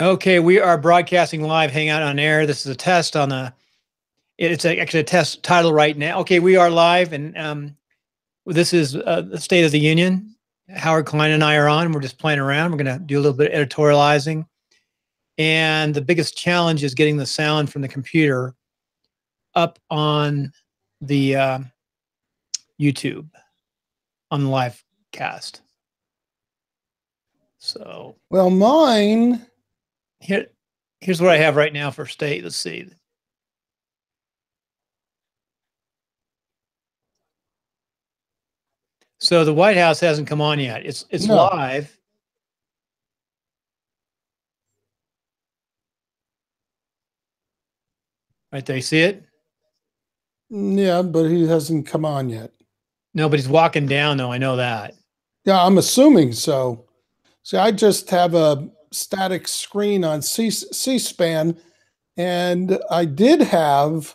Okay, we are broadcasting live, Hangout on Air. This is a test on actually a test title right now. Okay, we are live, and this is the State of the Union. Howard Klein and I are on. We're just playing around. We're going to do a little bit of editorializing. And the biggest challenge is getting the sound from the computer up on the YouTube, on the live cast. So, well, mine. Here's what I have right now for state. Let's see. So the White House hasn't come on yet. It's No. live. Right there, you see it? Yeah, but he hasn't come on yet. No, but he's walking down, though. I know that. Yeah, I'm assuming so. See, I just have a static screen on C-SPAN, and I did have.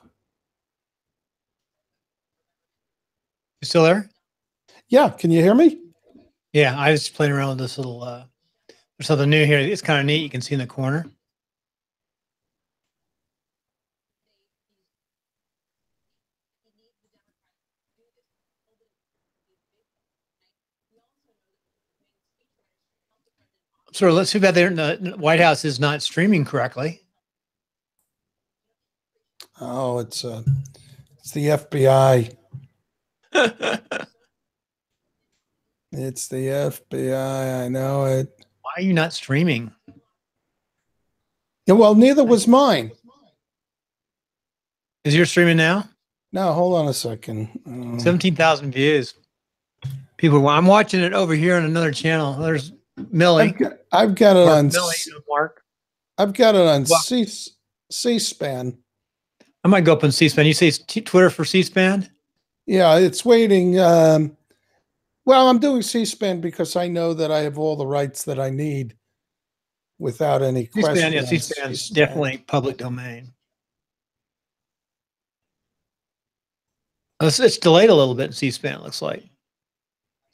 You still there? Yeah, can you hear me? Yeah, I was playing around with this little. There's something new here. It's kind of neat. You can see in the corner. So let's see about the White House is not streaming correctly. Oh, it's the FBI. It's the FBI. I know it. Why are you not streaming? Yeah, well, neither was mine. Is yours streaming now? No, hold on a second. 17,000 views. People, I'm watching it over here on another channel. There's Millie. I've got it on Millie, Mark. I've got it on C-SPAN. I might go up on C-SPAN. You say Twitter for C-SPAN? Yeah, it's waiting. Well, I'm doing C-SPAN because I know that I have all the rights that I need without any question. Yeah, C-SPAN is definitely public domain. It's delayed a little bit in C-SPAN, it looks like.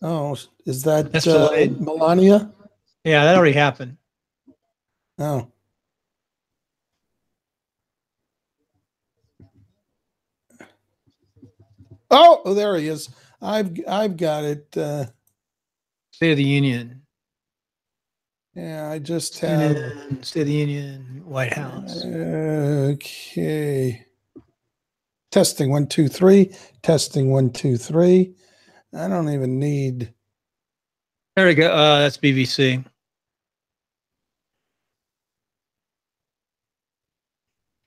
Oh, is that delayed. Melania? Yeah, that already happened. Oh. Oh, there he is. I've got it. State of the Union. Yeah, I just have State of the Union, White House. Okay. Testing 1, 2, 3. Testing 1, 2, 3. I don't even need. There we go. That's BBC.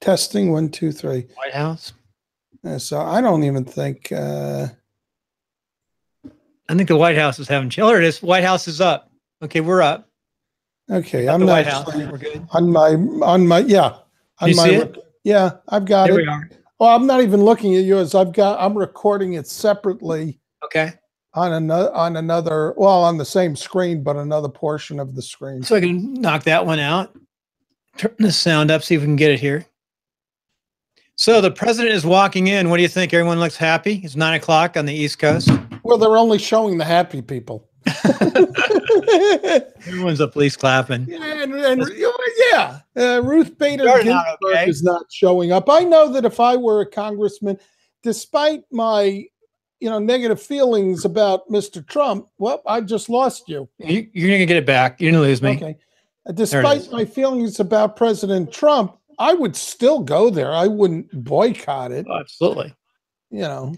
Testing 1, 2, 3. White House. So I don't even think. I think the White House is having. Oh, there it is. White House is up. Okay, we're up. Okay, I'm not White House. We're good. On my yeah. On my see it? Yeah, I've got there it. We are. Well, I'm not even looking at yours. I'm recording it separately. Okay. On another, well, on the same screen, but another portion of the screen. So I can knock that one out. Turn the sound up, see if we can get it here. So the president is walking in. What do you think? Everyone looks happy. It's 9 o'clock on the East Coast. Well, they're only showing the happy people. Everyone's up, police clapping. Yeah, Ruth Bader Ginsburg is not showing up. I know that if I were a congressman, despite my negative feelings about Mr. Trump, well, I just lost you. You're going to get it back. You're going to lose me. Okay. Despite my feelings about President Trump, I would still go there. I wouldn't boycott it. Oh, absolutely. So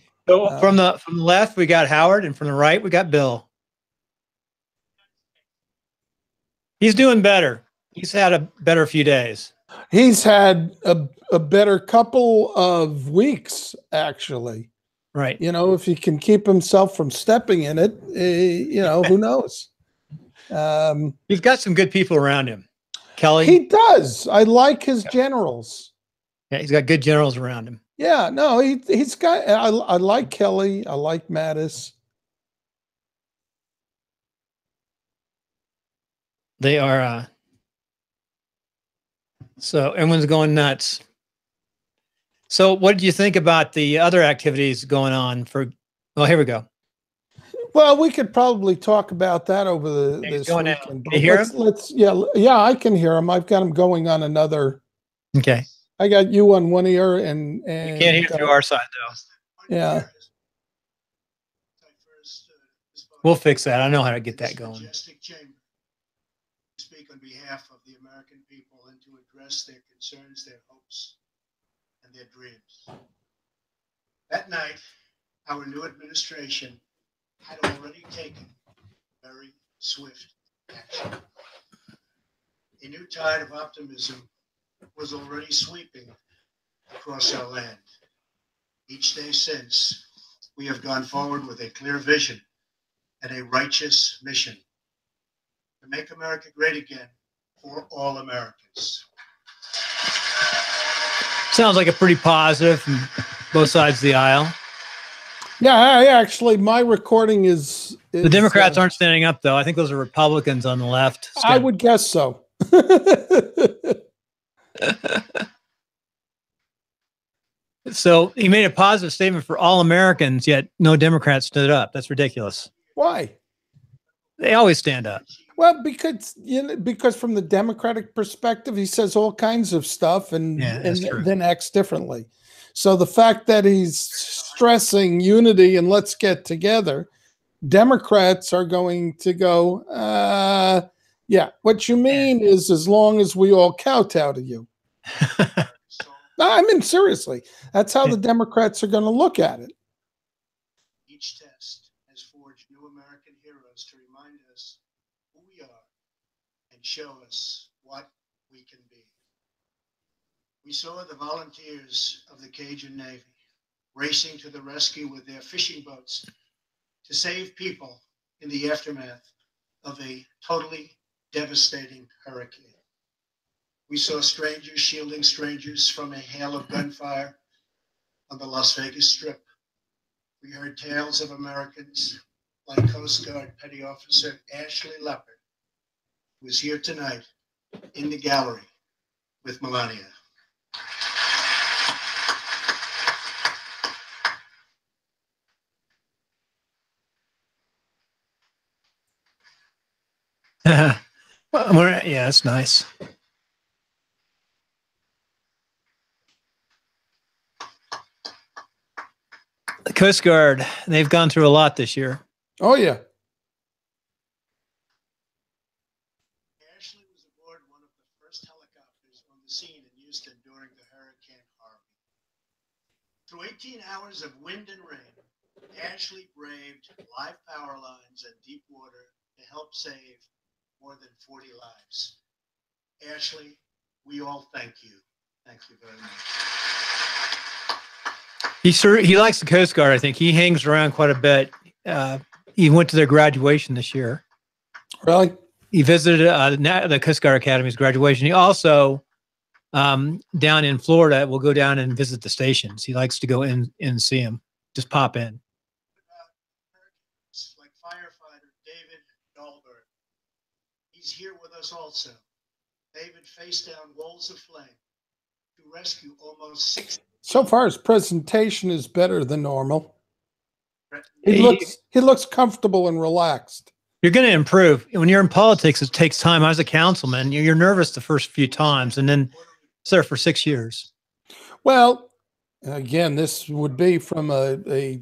from the left, we got Howard, and from the right, we got Bill. He's doing better. He's had a better few days. He's had a better couple of weeks, actually. Right. If he can keep himself from stepping in it, who knows? He's got some good people around him. Kelly. He does. I like his generals. Yeah, he's got good generals around him. Yeah, no, he's got. I like Kelly. I like Mattis. They are. So everyone's going nuts. So what did you think about the other activities going on for? Well, here we go. Well, we could probably talk about that over this weekend. Can you hear him? Yeah, I can hear him. I've got him going on another. Okay. I got you on one ear, and you can't hear through our side though. Yeah. We'll fix that. I know how to get that going. Speak on behalf of the American people and to address their concerns, their hopes, and their dreams. That night, our new administration had already taken very swift action. A new tide of optimism was already sweeping across our land. Each day since, we have gone forward with a clear vision and a righteous mission to make America great again for all Americans. Sounds like a pretty positive from both sides of the aisle. Yeah, actually, my recording is the Democrats aren't standing up, though. I think those are Republicans on the left. I would guess so. So he made a positive statement for all Americans, yet no Democrats stood up. That's ridiculous. Why? They always stand up. Well, because from the Democratic perspective, he says all kinds of stuff and then acts differently. So the fact that he's stressing unity and let's get together, Democrats are going to go, yeah, what you mean is as long as we all kowtow to you. No, I mean, seriously, that's how the Democrats are going to look at it. Each test has forged new American heroes to remind us who we are and show us what we can be. We saw the volunteers of the Cajun Navy racing to the rescue with their fishing boats to save people in the aftermath of a totally devastating hurricane. We saw strangers shielding strangers from a hail of gunfire on the Las Vegas Strip. We heard tales of Americans like Coast Guard Petty Officer Ashley Leopard, who is here tonight in the gallery with Melania. Well, yeah, that's nice. The Coast Guard, they've gone through a lot this year. Oh, yeah. Ashley was aboard one of the first helicopters on the scene in Houston during the Hurricane Harvey. Through 18 hours of wind and rain, Ashley braved live power lines and deep water to help save more than 40 lives. Ashley, we all thank you. Thank you very much. He likes the Coast Guard. I think he hangs around quite a bit. He went to their graduation this year. Really? He visited the Coast Guard Academy's graduation. He also, down in Florida, will go down and visit the stations. He likes to go in and see them. Just pop in. Like firefighter David Dahlberg. He's here with us also. David faced down walls of flame to rescue almost 60. So far, his presentation is better than normal. He looks comfortable and relaxed. You're going to improve. When you're in politics, it takes time. I was a councilman. You're nervous the first few times, and then it's there for 6 years. Well, again, this would be from a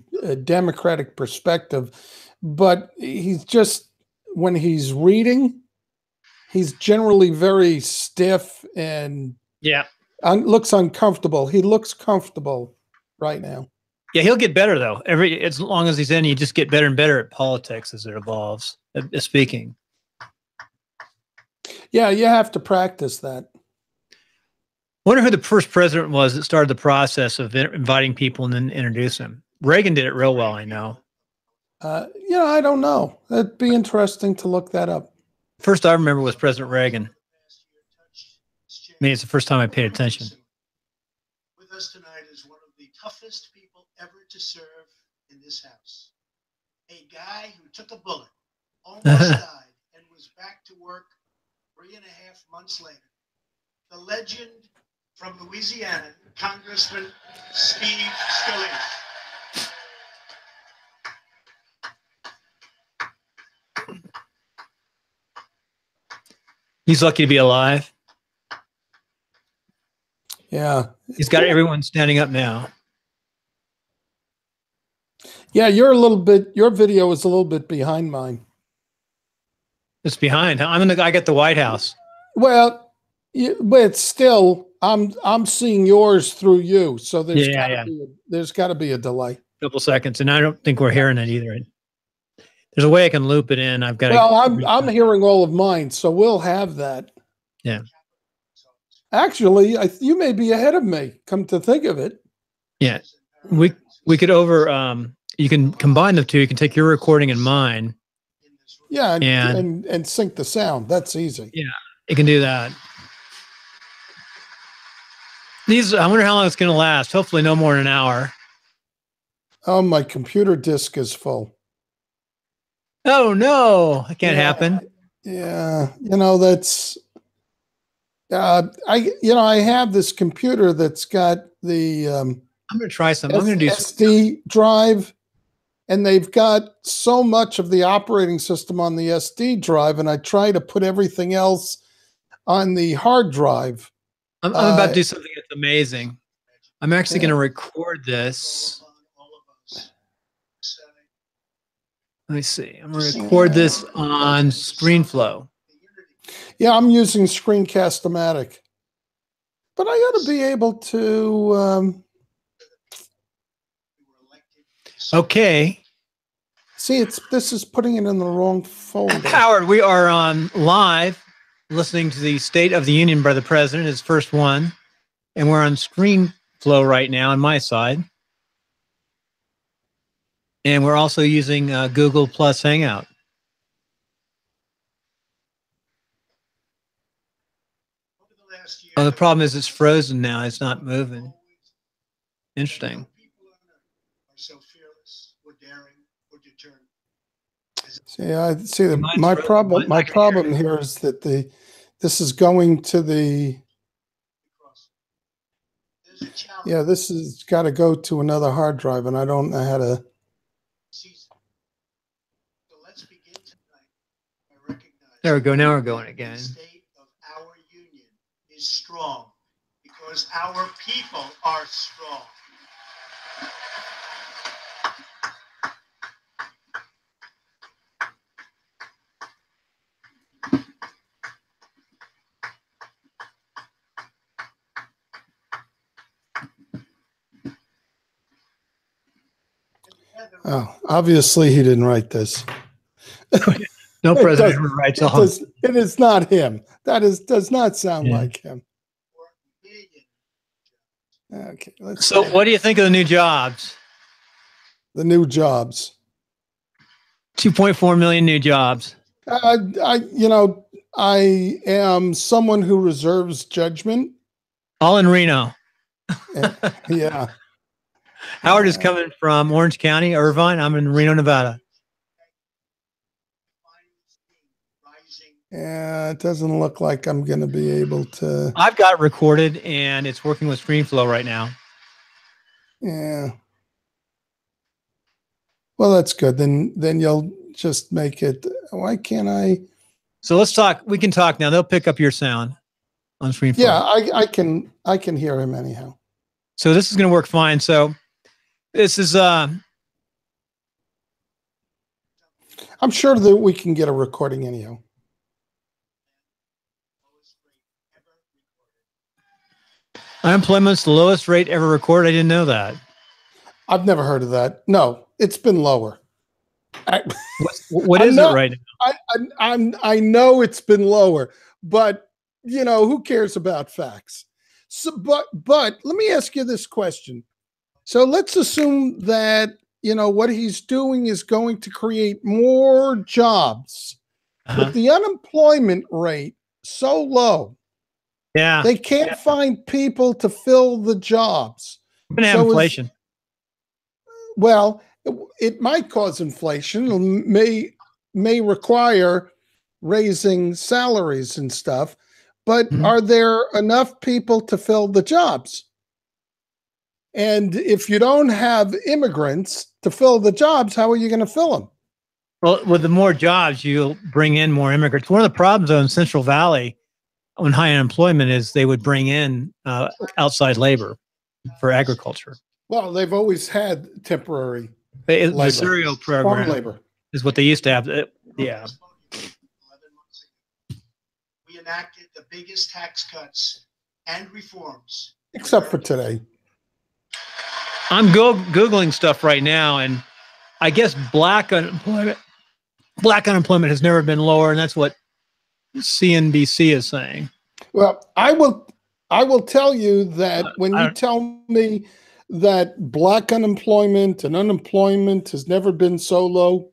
Democratic perspective, but he's just, when he's reading, he's generally very stiff and looks uncomfortable. He looks comfortable right now. Yeah, he'll get better though. As long as he's in, you just get better and better at politics as it evolves. Speaking. Yeah, you have to practice that. Wonder who the first president was that started the process of inviting people and then introduce them. Reagan did it real well, I know. I don't know. It'd be interesting to look that up. First I remember was President Reagan. I mean, it's the first time I paid attention. With us tonight is one of the toughest people ever to serve in this house. A guy who took a bullet, almost died, and was back to work 3.5 months later. The legend from Louisiana, Congressman Steve Scalise. He's lucky to be alive. Yeah. He's got everyone standing up now. Yeah, you're a little bit, your video is a little bit behind mine. It's behind. I'm in the, I got the White House. Well, but still, I'm seeing yours through you. So there's got to be a delay. Couple seconds, and I don't think we're hearing it either. There's a way I can loop it in. I've got. Well, I'm hearing all of mine, so we'll have that. Yeah. Actually, you may be ahead of me. Come to think of it. Yeah, we could you can combine the two. You can take your recording and mine. Yeah, and sync the sound. That's easy. Yeah, you can do that. I wonder how long it's going to last. Hopefully, no more than an hour. Oh, my computer disk is full. Oh no, that can't happen. Yeah, that's. I have this computer that's got the. I'm going to try something. I'm going to do SD drive, and they've got so much of the operating system on the SD drive, and I try to put everything else on the hard drive. I'm about to do something that's amazing. I'm actually going to record this. Let me see. I'm going to record this on ScreenFlow. Yeah, I'm using Screencast-O-Matic. But I ought to be able to... Okay. See, this is putting it in the wrong folder. Howard, we are on live, listening to the State of the Union by the President, his first one. And we're on ScreenFlow right now on my side. And we're also using Google Plus Hangout. Oh, the problem is it's frozen now. It's not moving. Interesting. See, my problem here is that this is going to the. Yeah, this has got to go to another hard drive, and I don't know how to. There we go. Now we're going again. The state of our union is strong because our people are strong. Oh, obviously he didn't write this. No president ever writes a home. It is not him. That does not sound like him. Okay. So what do you think of the new jobs? The new jobs. 2.4 million new jobs. I am someone who reserves judgment. All in Reno. Yeah. Howard is coming from Orange County, Irvine. I'm in Reno, Nevada. Yeah, it doesn't look like I'm going to be able to. I've got it recorded, and it's working with ScreenFlow right now. Yeah. Well, that's good. Then you'll just make it. Why can't I? So let's talk. We can talk now. They'll pick up your sound on ScreenFlow. Yeah, I can hear him anyhow. So this is going to work fine. So this is. I'm sure that we can get a recording anyhow. Unemployment's the lowest rate ever recorded. I didn't know that. I've never heard of that. No, it's been lower. What is it right now? I know it's been lower, but who cares about facts? So, but let me ask you this question. So let's assume that what he's doing is going to create more jobs, but the unemployment rate so low. Yeah, they can't find people to fill the jobs. We're gonna have inflation. Well, it might cause inflation. It may require raising salaries and stuff. But are there enough people to fill the jobs? And if you don't have immigrants to fill the jobs, how are you going to fill them? Well, with the more jobs, you'll bring in more immigrants. One of the problems, though, in Central Valley when high unemployment is they would bring in outside labor for agriculture. Well, they've always had temporary The labor. cereal program Farm labor is what they used to have. Yeah. 11 months ago, we enacted the biggest tax cuts and reforms. except for today. I'm Googling stuff right now, and I guess black unemployment has never been lower, and that's what CNBC is saying. Well, I will tell you that when you tell me that black unemployment and unemployment has never been so low,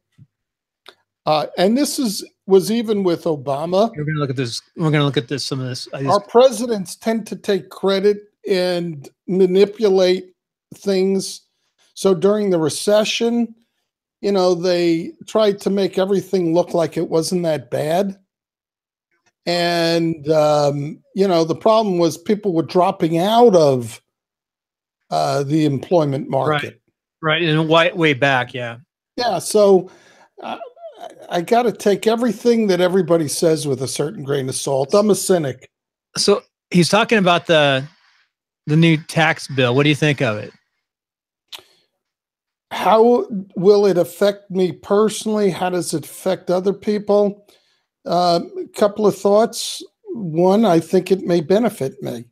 and this was even with Obama. We're going to look at this. We're going to look at this. Some of this. Our presidents tend to take credit and manipulate things. So during the recession, you know, they tried to make everything look like it wasn't that bad. And, you know, the problem was people were dropping out of the employment market. Right. And way back. Yeah. Yeah. So I got to take everything that everybody says with a certain grain of salt. I'm a cynic. So he's talking about the new tax bill. What do you think of it? How will it affect me personally? How does it affect other people? A couple of thoughts. One, I think it may benefit me,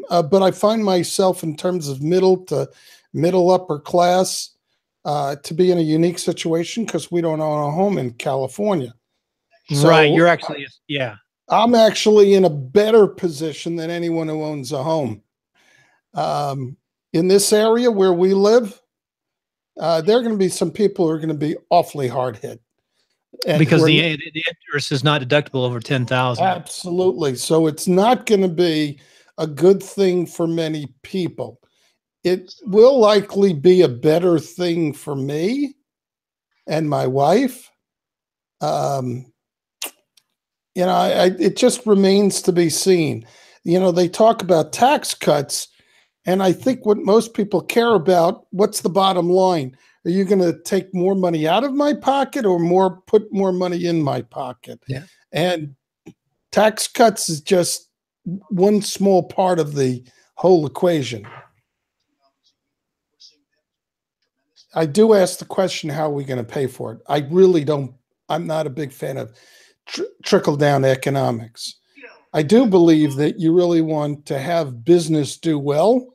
but I find myself in terms of middle to middle upper class to be in a unique situation because we don't own a home in California. So right. You're actually, yeah. I'm actually in a better position than anyone who owns a home. In this area where we live, there are going to be some people who are going to be awfully hard hit. Because the interest is not deductible over $10,000. Absolutely. So it's not going to be a good thing for many people. It will likely be a better thing for me and my wife. You know, it just remains to be seen. You know, they talk about tax cuts, and I think what most people care about, what's the bottom line? Are you going to take more money out of my pocket or put more money in my pocket? Yeah. And tax cuts is just one small part of the whole equation. I do ask the question, how are we going to pay for it? I really don't. I'm not a big fan of trickle-down economics. I do believe that you really want to have business do well,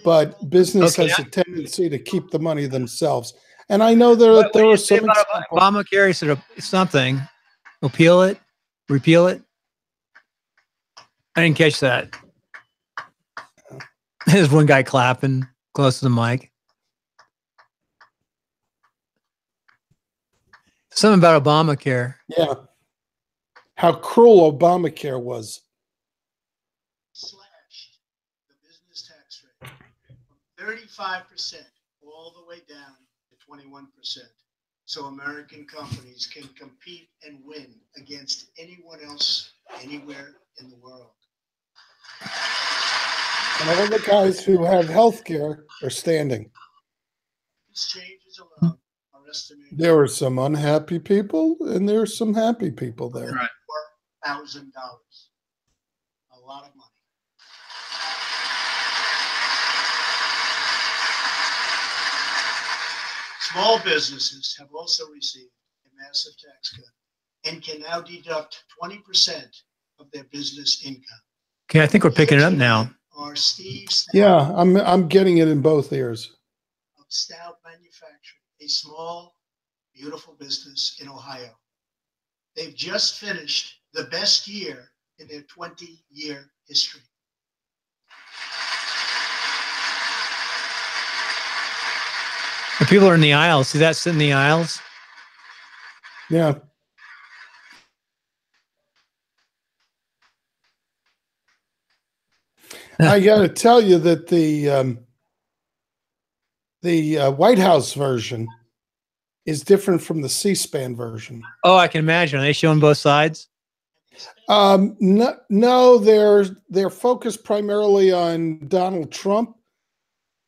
but business has a tendency to keep the money themselves. And I know there are some Obamacare said something. Repeal it. I didn't catch that. There's one guy clapping close to the mic. Something about Obamacare. Yeah. How cruel Obamacare was. Slashed the business tax rate from 35% all the way down to 21%. So American companies can compete and win against anyone else anywhere in the world. And all the guys who have health care are standing. These changes alone are estimated. There were some unhappy people and there are some happy people there. Right. $4,000. A lot of money. Small businesses have also received a massive tax cut and can now deduct 20% of their business income. Okay, I think we're picking it up now. Are Steve Stout, Yeah, I'm getting it in both ears. of Stout Manufacturing, a small, beautiful business in Ohio. They've just finished the best year in their 20-year history. The people are in the aisles. See that sitting in the aisles? Yeah. I got to tell you that the White House version is different from the C-SPAN version. Oh, I can imagine. Are they showing both sides? No, they're focused primarily on Donald Trump,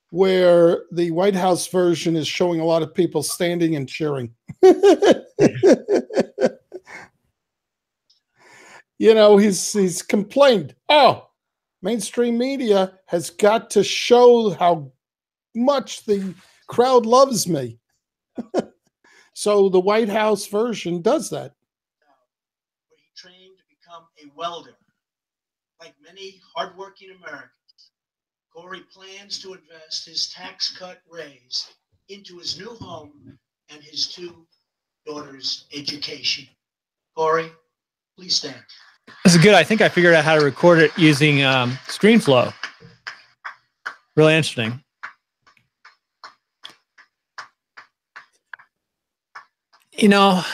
where the White House version is showing a lot of people standing and cheering. he's complained. Oh, mainstream media has got to show how much the crowd loves me. So the White House version does that. Where he trained to become a welder. Like many hardworking Americans, Corey plans to invest his tax cut raise into his new home and his 2 daughters' education. Corey, please stand. This is good. I think I figured out how to record it using ScreenFlow. Really interesting. When I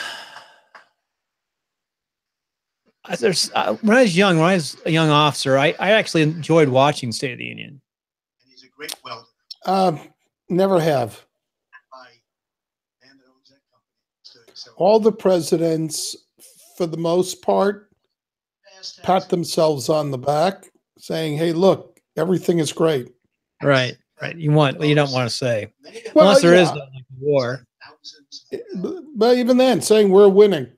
was young, when I was a young officer, I actually enjoyed watching State of the Union. And he's a great welder. Never have. All the presidents, for the most part, pat themselves on the back, saying, "Hey, look, everything is great." Right. You don't want to say, unless there is like war. But even then, saying we're winning,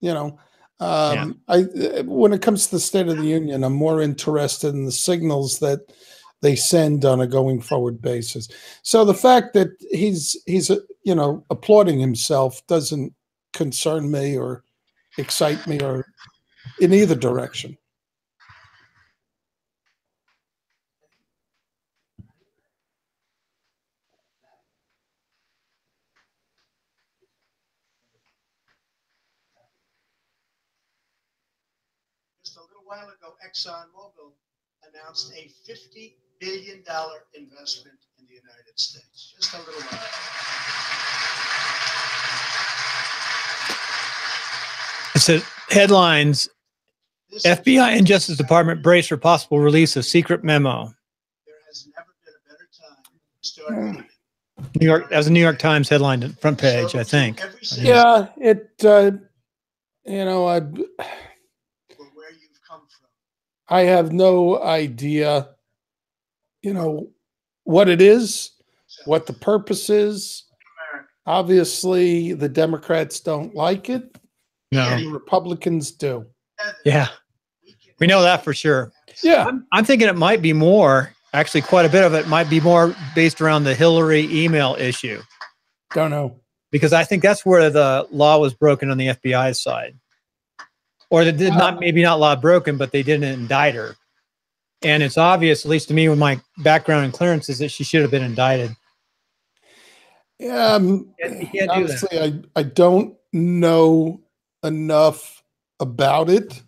when it comes to the State of the Union, I'm more interested in the signals that they send on a going forward basis. So the fact that he's applauding himself doesn't concern me or excite me or in either direction. Just a little while ago, ExxonMobil announced a $50 billion investment in the United States. Just a little while ago. It said headlines, FBI and Justice Department brace for possible release of secret memo. There has never been a better time to start. New York, that was a New York Times headline, front page, I think. Yeah, I have no idea, what it is, what the purpose is. Obviously, the Democrats don't like it. No. The Republicans do. Yeah. We know that for sure. Yeah. I'm thinking it might be more, actually quite a bit of it might be more based around the Hillary email issue. Don't know. Because I think that's where the law was broken on the FBI side. Or they did not, maybe not law broken, but they didn't indict her. And it's obvious, at least to me with my background in clearances, that she should have been indicted. You can't honestly, do that. I don't know enough about it.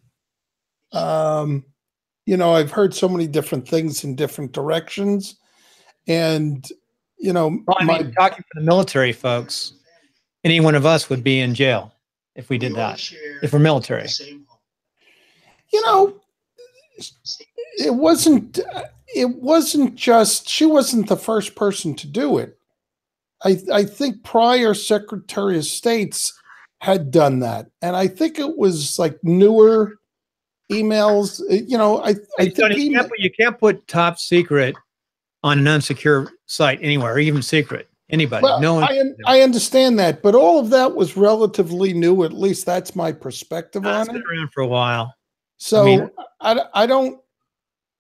I've heard so many different things in different directions. And, talking for the military folks, any one of us would be in jail if we did that, if we're military. It wasn't just, she wasn't the first person to do it. I think prior Secretary of States had done that. And I think it was like newer emails, I think you can't put top secret on an unsecure site anywhere, or even secret. Anybody. Well, no one. I understand that, but all of that was relatively new. At least that's my perspective on it. It's been around for a while. So I don't.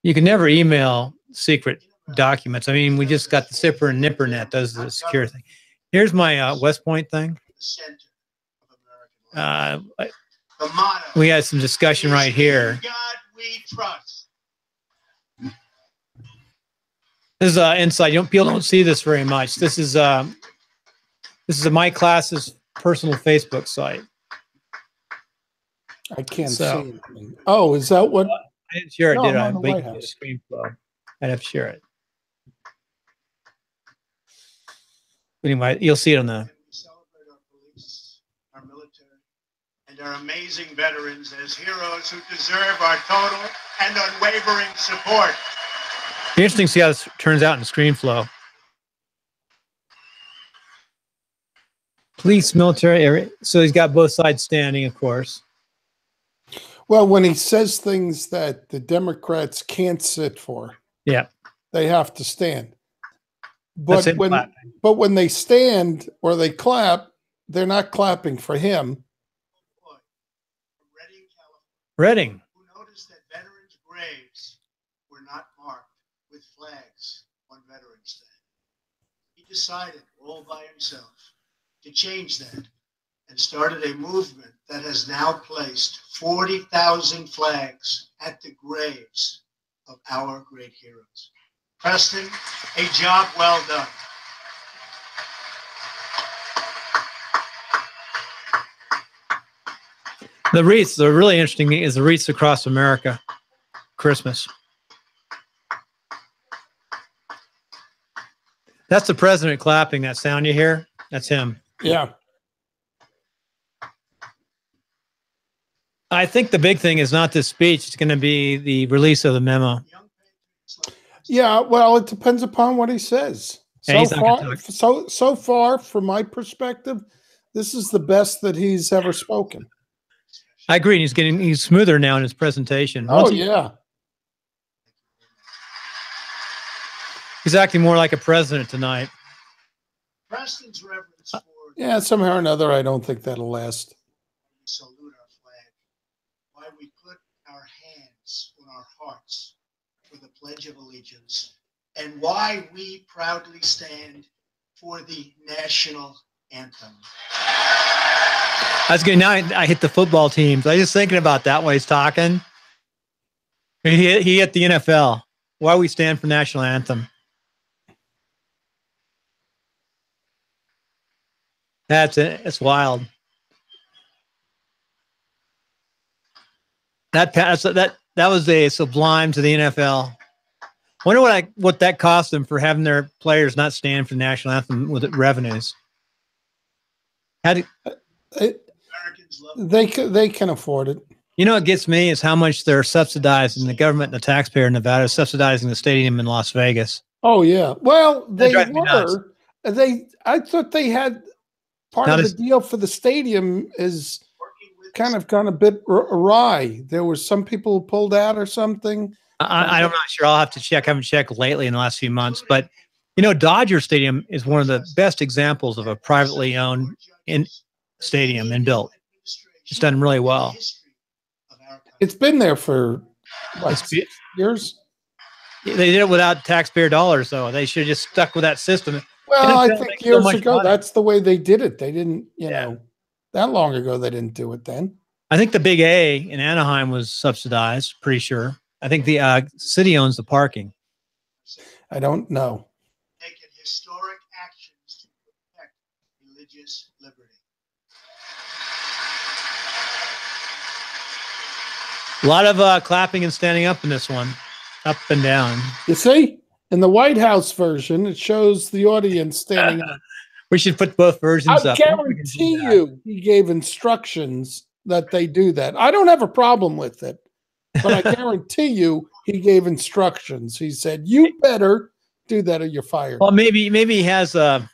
You can never email secret documents. I mean, we just got the Zipper and NipperNet does the secure thing. Here's my West Point thing. We had some discussion right here. God we trust. This is inside. People don't see this very much. This is my class's personal Facebook site. I can't see anything. Oh, is that what? I didn't share it, did I? Wait for the ScreenFlow. I'd have to share it. Anyway, you'll see it on the. We celebrate our police, our military, and our amazing veterans as heroes who deserve our total and unwavering support. Be interesting to see how this turns out in ScreenFlow. Police, military area. So he's got both sides standing, of course. Well, when he says things that the Democrats can't sit for, they have to stand. But when they stand or they clap, they're not clapping for him. Reading. graves were not marked with flags on Veterans Day. He decided all by himself to change that and started a movement that has now placed 40,000 flags at the graves of our great heroes. Preston, a job well done. The wreaths are really interesting. Is the wreaths across America, Christmas. That's the president clapping. That sound you hear? That's him. Yeah. I think the big thing is not this speech. It's going to be the release of the memo. Yeah. Well, it depends upon what he says. Yeah, So far, from my perspective, this is the best that he's ever spoken. I agree. He's smoother now in his presentation. Yeah. He's acting more like a president tonight. Preston's reverence for Yeah, somehow or another, I don't think that'll last. salute our flag, why we put our hands on our hearts for the Pledge of Allegiance, and why we proudly stand for the national anthem. That's good. Now I hit the football teams. I was just thinking about that while he's talking. He hit the NFL. Why we stand for national anthem. That's it. It's wild. That was a sublime to the NFL. Wonder what that cost them for having their players not stand for the national anthem with revenues. They can afford it. You know what gets me is how much they're subsidizing, the government and the taxpayer in Nevada is subsidizing the stadium in Las Vegas. Oh yeah. Well, they were. I thought they had part of the deal for the stadium is kind of gone a bit awry. There were some people who pulled out or something. I'm not sure. I'll have to check. I haven't checked lately in the last few months, but you know, Dodger Stadium is one of the best examples of a privately owned stadium and built. It's done really well. It's been there for what, 6 years? They did it without taxpayer dollars, though. They should have just stuck with that system. Well, I think years ago, that's the way they did it. They didn't, you know, that long ago, they didn't do it then. I think the Big A in Anaheim was subsidized, pretty sure. I think the city owns the parking. I don't know. Taken historic actions to protect religious liberty. A lot of clapping and standing up in this one, up and down. You see, in the White House version, it shows the audience standing up. We should put both versions up. I guarantee you he gave instructions that they do that. I don't have a problem with it, but I guarantee you he gave instructions. He said, you better do that or you're fired. Well, maybe he has a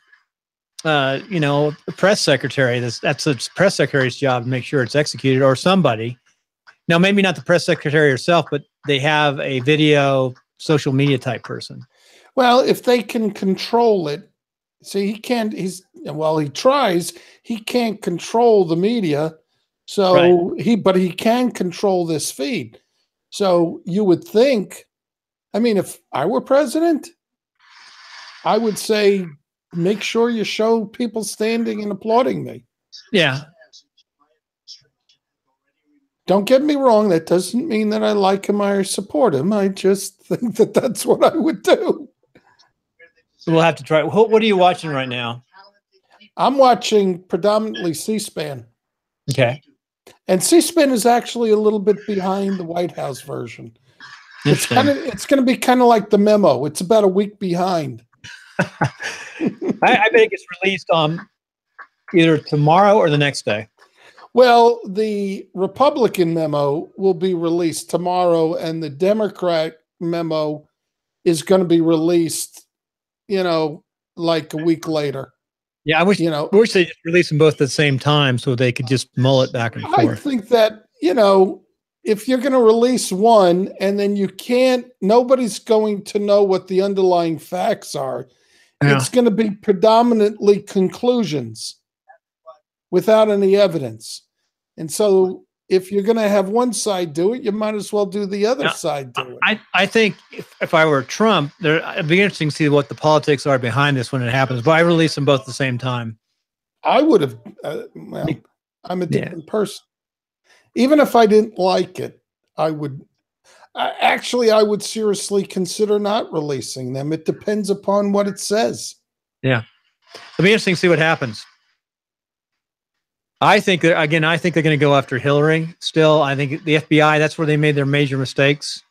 press secretary. That's the press secretary's job to make sure it's executed, or somebody. Now, maybe not the press secretary herself, but they have a video social media type person. Well, if they can control it, see, he can't, he tries, he can't control the media. So but he can control this feed. So you would think, I mean, if I were president, I would say, make sure you show people standing and applauding me. Yeah. Don't get me wrong. That doesn't mean that I like him or support him. I just think that that's what I would do. We'll have to try. What are you watching right now? I'm watching predominantly C-SPAN. Okay. And C-SPAN is actually a little bit behind the White House version. It's going to be kind of like the memo. It's about a week behind. I bet it gets released on either tomorrow or the next day. Well, the Republican memo will be released tomorrow, and the Democrat memo is going to be released, like a week later. Yeah, I wish they just released them both at the same time so they could just mull it back and forth. I think that, if you're going to release one and then nobody's going to know what the underlying facts are. Yeah. It's going to be predominantly conclusions without any evidence. And so if you're going to have one side do it, you might as well do the other side do it. I think if I were Trump, it'd be interesting to see what the politics are behind this when it happens. But I release them both at the same time. I would have. Well, I'm a different person. Even if I didn't like it, I would. Actually, I would seriously consider not releasing them. It depends upon what it says. Yeah, it'll be interesting to see what happens. I think that, again, I think they're going to go after Hillary still. I think the FBI, that's where they made their major mistakes,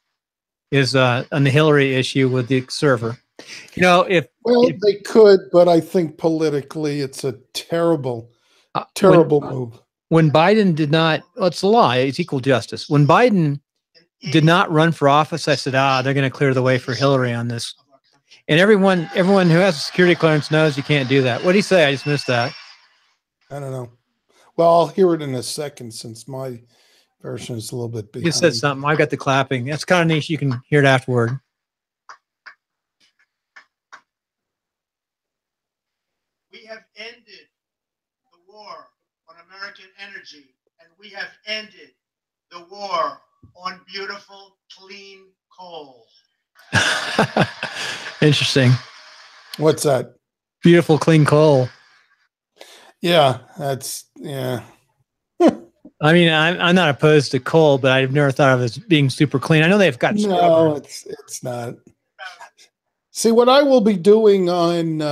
is on the Hillary issue with the server. You know, if they could, but I think politically it's a terrible move. When Biden did not, well, it's a law, it's equal justice. When Biden did not run for office, I said, they're going to clear the way for Hillary on this. And everyone who has a security clearance knows you can't do that. What did he say? I just missed that. I don't know. Well, I'll hear it in a second since my version is a little bit behind. You said something. I've got the clapping. That's kind of niche. You can hear it afterward. We have ended the war on American energy, and we have ended the war on beautiful, clean coal. Interesting. What's that? Beautiful, clean coal. Yeah, yeah. I mean, I'm not opposed to coal, but I've never thought of it as being super clean. I know they've got no, it's not. See, what I will be doing on,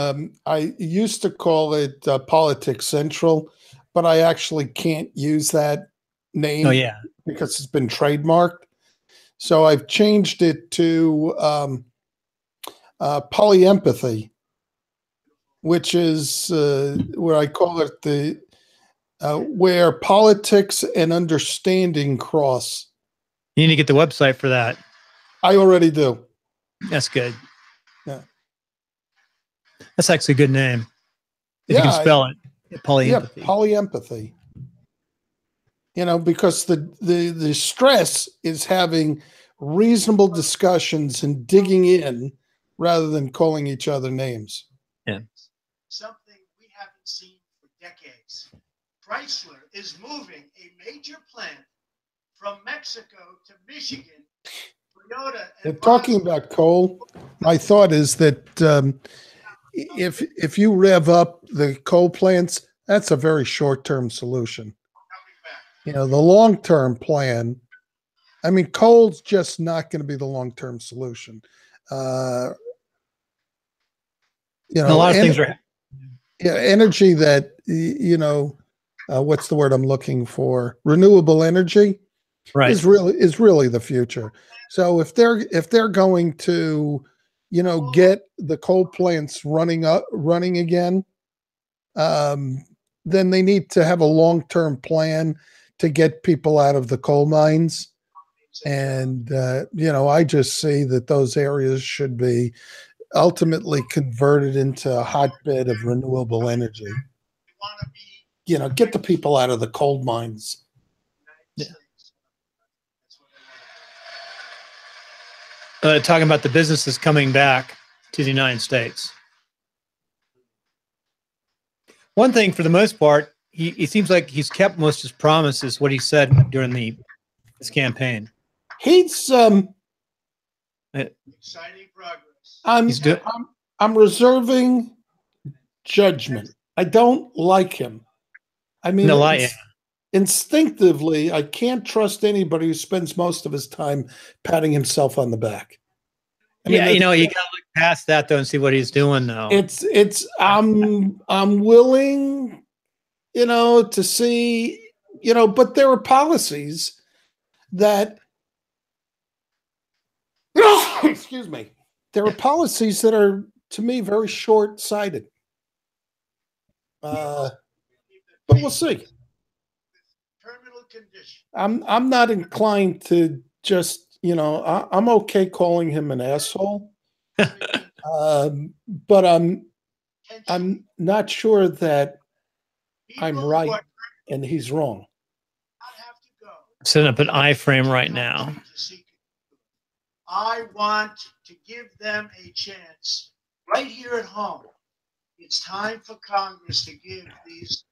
I used to call it Politics Central, but I actually can't use that name. Oh, yeah. Because it's been trademarked. So I've changed it to Polyempathy, which is where I call it the where politics and understanding cross. You need to get the website for that. I already do. That's good. Yeah. That's actually a good name. If you can spell it. Polyempathy. Yeah, Polyempathy. You know, because the stress is having reasonable discussions and digging in rather than calling each other names. Yeah. Something we haven't seen for decades. Chrysler is moving a major plant from Mexico to Michigan. Toyota. And talking about coal, my thought is that if you rev up the coal plants, that's a very short-term solution. You know, the long-term plan, I mean, coal's just not going to be the long-term solution. You know, a lot of things are. Yeah, energy that, you know, what's the word I'm looking for? Renewable energy, right, is really the future. So if they're going to, you know, get the coal plants running again, then they need to have a long-term plan to get people out of the coal mines. And, you know, I just see that those areas should be ultimately converted into a hotbed of renewable energy. You know, get the people out of the coal mines. Yeah. Talking about the businesses coming back to the United States. One thing, for the most part, he seems like he's kept most of his promises, what he said during his campaign. He's exciting progress. I'm reserving judgment. I don't like him. I mean, instinctively, I can't trust anybody who spends most of his time patting himself on the back. I mean, you know, you got to look past that though and see what he's doing though. I'm willing, you know, to see, you know, but there are policies that, excuse me, there are policies that are, to me, very short-sighted. But we'll see. I'm not inclined to just, you know, I'm okay calling him an asshole, but I'm not sure that I'm right and he's wrong. I'm setting up an iframe right now. I want to give them a chance right here at home. It's time for Congress to give these.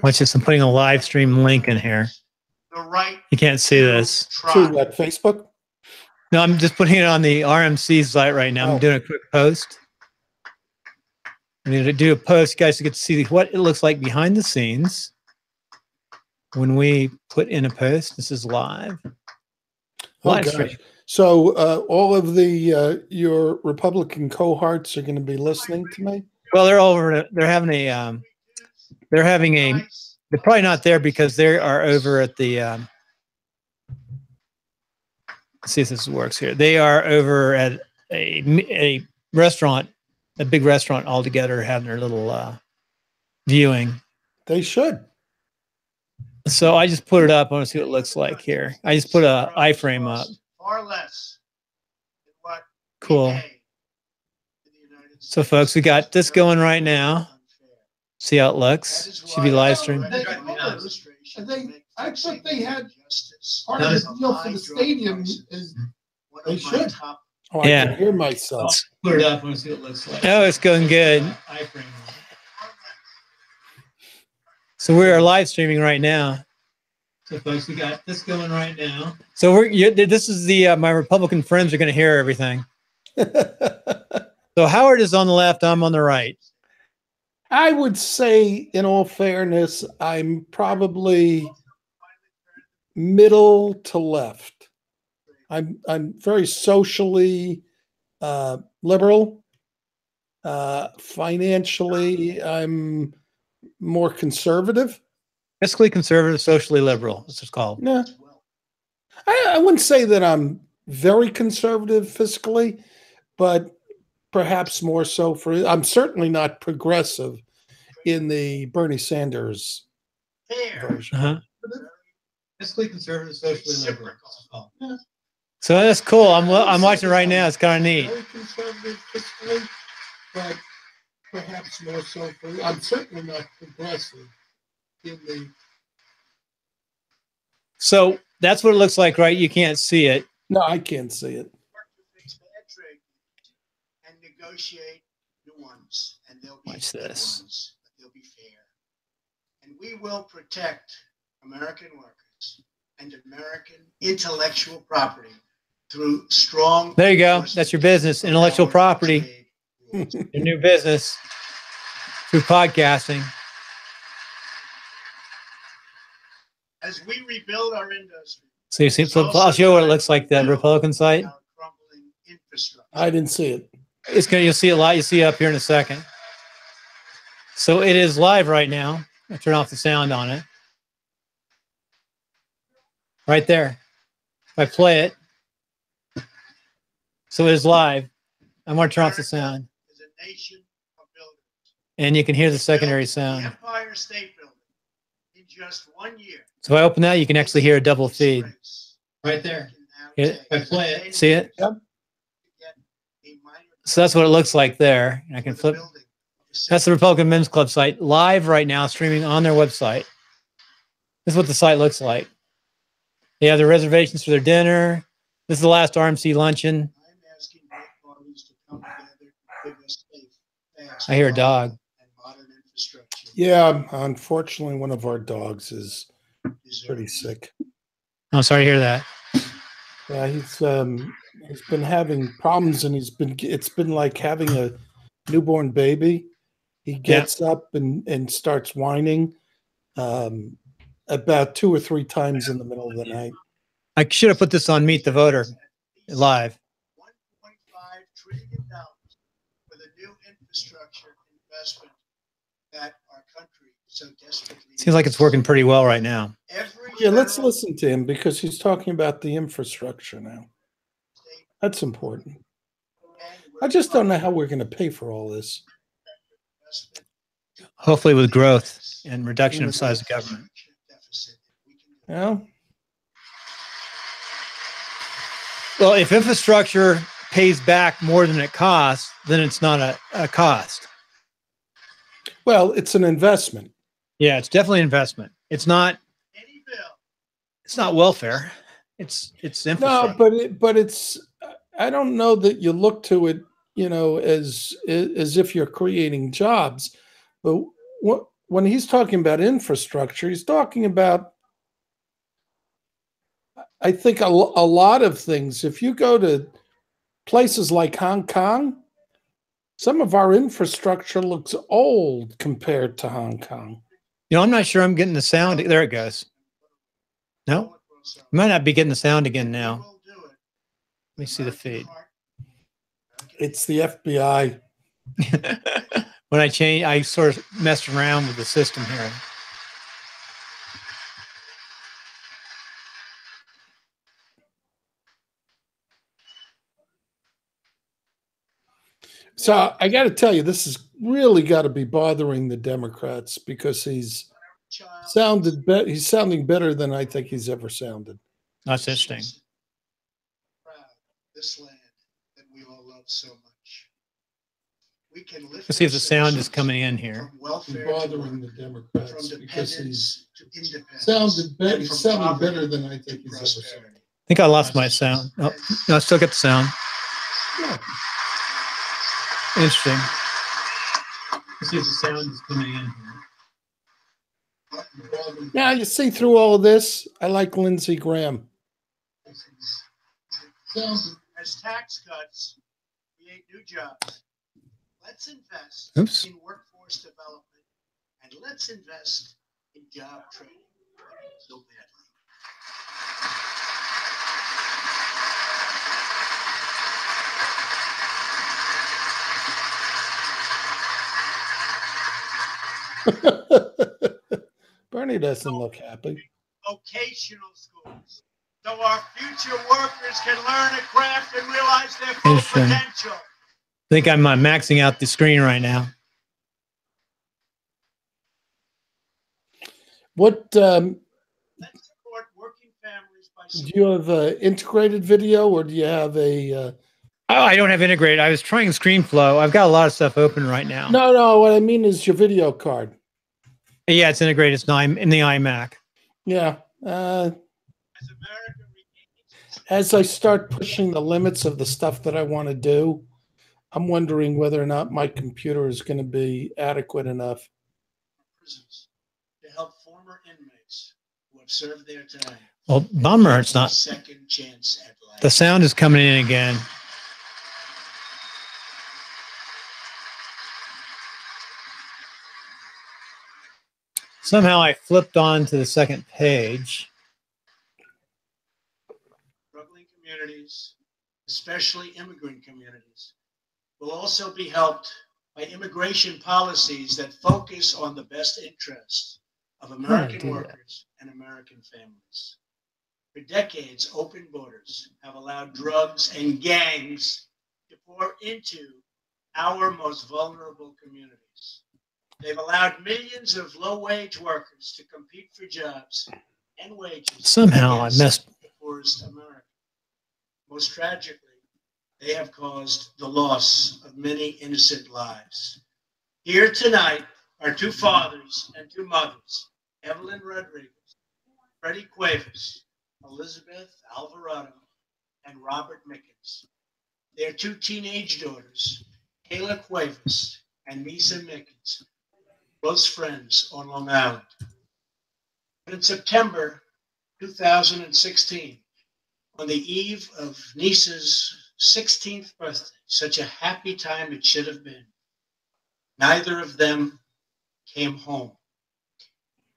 Watch this. I'm putting a live stream link in here. the right. You can't see this. To what, Facebook? No, I'm just putting it on the RMC site right now. I'm doing a quick post. I'm going to do a post, you guys, to get to see what it looks like behind the scenes when we put in a post. This is live. Oh, gosh. So all of the your Republican cohorts are going to be listening to me? Well, they're having a they're probably not there because they are over at the let's see if this works here. They are over at a restaurant, a big restaurant all together, having their little viewing. They should. So I just put it up. I want to see what it looks like here. I just put a iframe up. Far less than what cool. So folks, we got this going right now. See how it looks. Should be live streamed. I thought they had part of the deal for the stadium is they should. Oh, I can hear myself. Put it up and see what it looks like. Oh, it's going good. So we are live streaming right now. So folks, we got this going right now. So this is the my Republican friends are going to hear everything. So Howard is on the left. I'm on the right. I would say, in all fairness, I'm probably middle to left. I'm very socially liberal. Financially, I'm more conservative. Fiscally conservative, socially liberal. That's what it's called. Yeah. I wouldn't say that I'm very conservative fiscally, but perhaps more so I'm certainly not progressive in the Bernie Sanders version. Fiscally conservative, socially liberal. Yeah. So that's cool. I'm watching it right now. It's kind of neat. Very conservative fiscally, but perhaps more so I'm certainly not progressive in the. So that's what it looks like, right? You can't see it. No, I can't see it. And negotiate new ones, and they'll be watch this. Ones, but they'll be fair. And we will protect American workers and American intellectual property through strong. There you go. That's your business, intellectual property. Your new business through podcasting. As we rebuild our industry. So you see, I'll show you what it looks like. The Republican site. I didn't see it. You'll see it live. You see it up here in a second. So it is live right now. I turn off the sound on it. Right there. If I play it. So it is live. I'm going to turn off the sound. And you can hear the secondary sound. The Empire State Building in just 1 year. So if I open that, you can actually hear a double feed. Right there. If I play it, see it? Yep. So that's what it looks like there. I can flip. That's the Republican Men's Club site, live right now, streaming on their website. This is what the site looks like. They have their reservations for their dinner. This is the last RMC luncheon. I hear a dog. Yeah, unfortunately, one of our dogs is pretty sick. I'm sorry to hear that. Yeah, he's been having problems, and it's been like having a newborn baby. He gets up and starts whining about 2 or 3 times in the middle of the night. I should have put this on Meet the Voter live. $1.5 trillion for the new infrastructure investment that our country so desperately needs. Seems like it's working pretty well right now. Yeah, let's listen to him because he's talking about the infrastructure now. That's important. I just don't know how we're going to pay for all this. Hopefully with growth and reduction of size of government. Yeah. Well, if infrastructure pays back more than it costs, then it's not a cost. Well, it's an investment. Yeah, it's definitely an investment. It's not welfare. It's infrastructure. No, but it's. I don't know that you look to it, as if you're creating jobs. But when he's talking about infrastructure, he's talking about I think a lot of things, if you go to places like Hong Kong, some of our infrastructure looks old compared to Hong Kong. I'm not sure I'm getting the sound. There it goes. No, you might not be getting the sound again now. Let me see the feed. It's the FBI. When I sort of messed around with the system here. So I got to tell you, this has really got to be bothering the Democrats because he's sounding better than I think he's ever sounded. That's interesting. This land that we all love so much. We can lift. Let's see if the sound is coming in here. Welfare bothering the Democrats because he's sounding better than I think he's ever sounded. I think I lost my sound. Oh, no, I still get the sound. Yeah. Interesting. Let's see if the sound is coming in here. Yeah, you see through all of this, I like Lindsey Graham. As tax cuts create new jobs, let's invest in workforce development and let's invest in job training so badly. Bernie doesn't look happy. Vocational schools, so our future workers can learn a craft and realize their full potential. I think I'm maxing out the screen right now. What let's support working families by do you have an integrated video or do you have a Oh, I don't have integrated. I was trying ScreenFlow. I've got a lot of stuff open right now. No, what I mean is your video card. Yeah, it's integrated. It's not in the iMac. Yeah. As I start pushing the limits of the stuff that I want to do, I'm wondering whether or not my computer is going to be adequate enough. To help former inmates who have served their time. Well, bummer. It's not. Second chance at life. The sound is coming in again. Somehow I flipped on to the second page. Struggling communities, especially immigrant communities, will also be helped by immigration policies that focus on the best interests of American workers and American families. For decades, open borders have allowed drugs and gangs to pour into our most vulnerable communities. They've allowed millions of low-wage workers to compete for jobs and wages. Somehow I missed the poorest America. Most tragically, they have caused the loss of many innocent lives. Here tonight are two fathers and two mothers, Evelyn Rodriguez, Freddie Cuevas, Elizabeth Alvarado, and Robert Mickens. Their two teenage daughters, Kayla Cuevas and Nisa Mickens, close friends on Long Island. But in September 2016, on the eve of Nisa's 16th birthday, such a happy time it should have been, neither of them came home.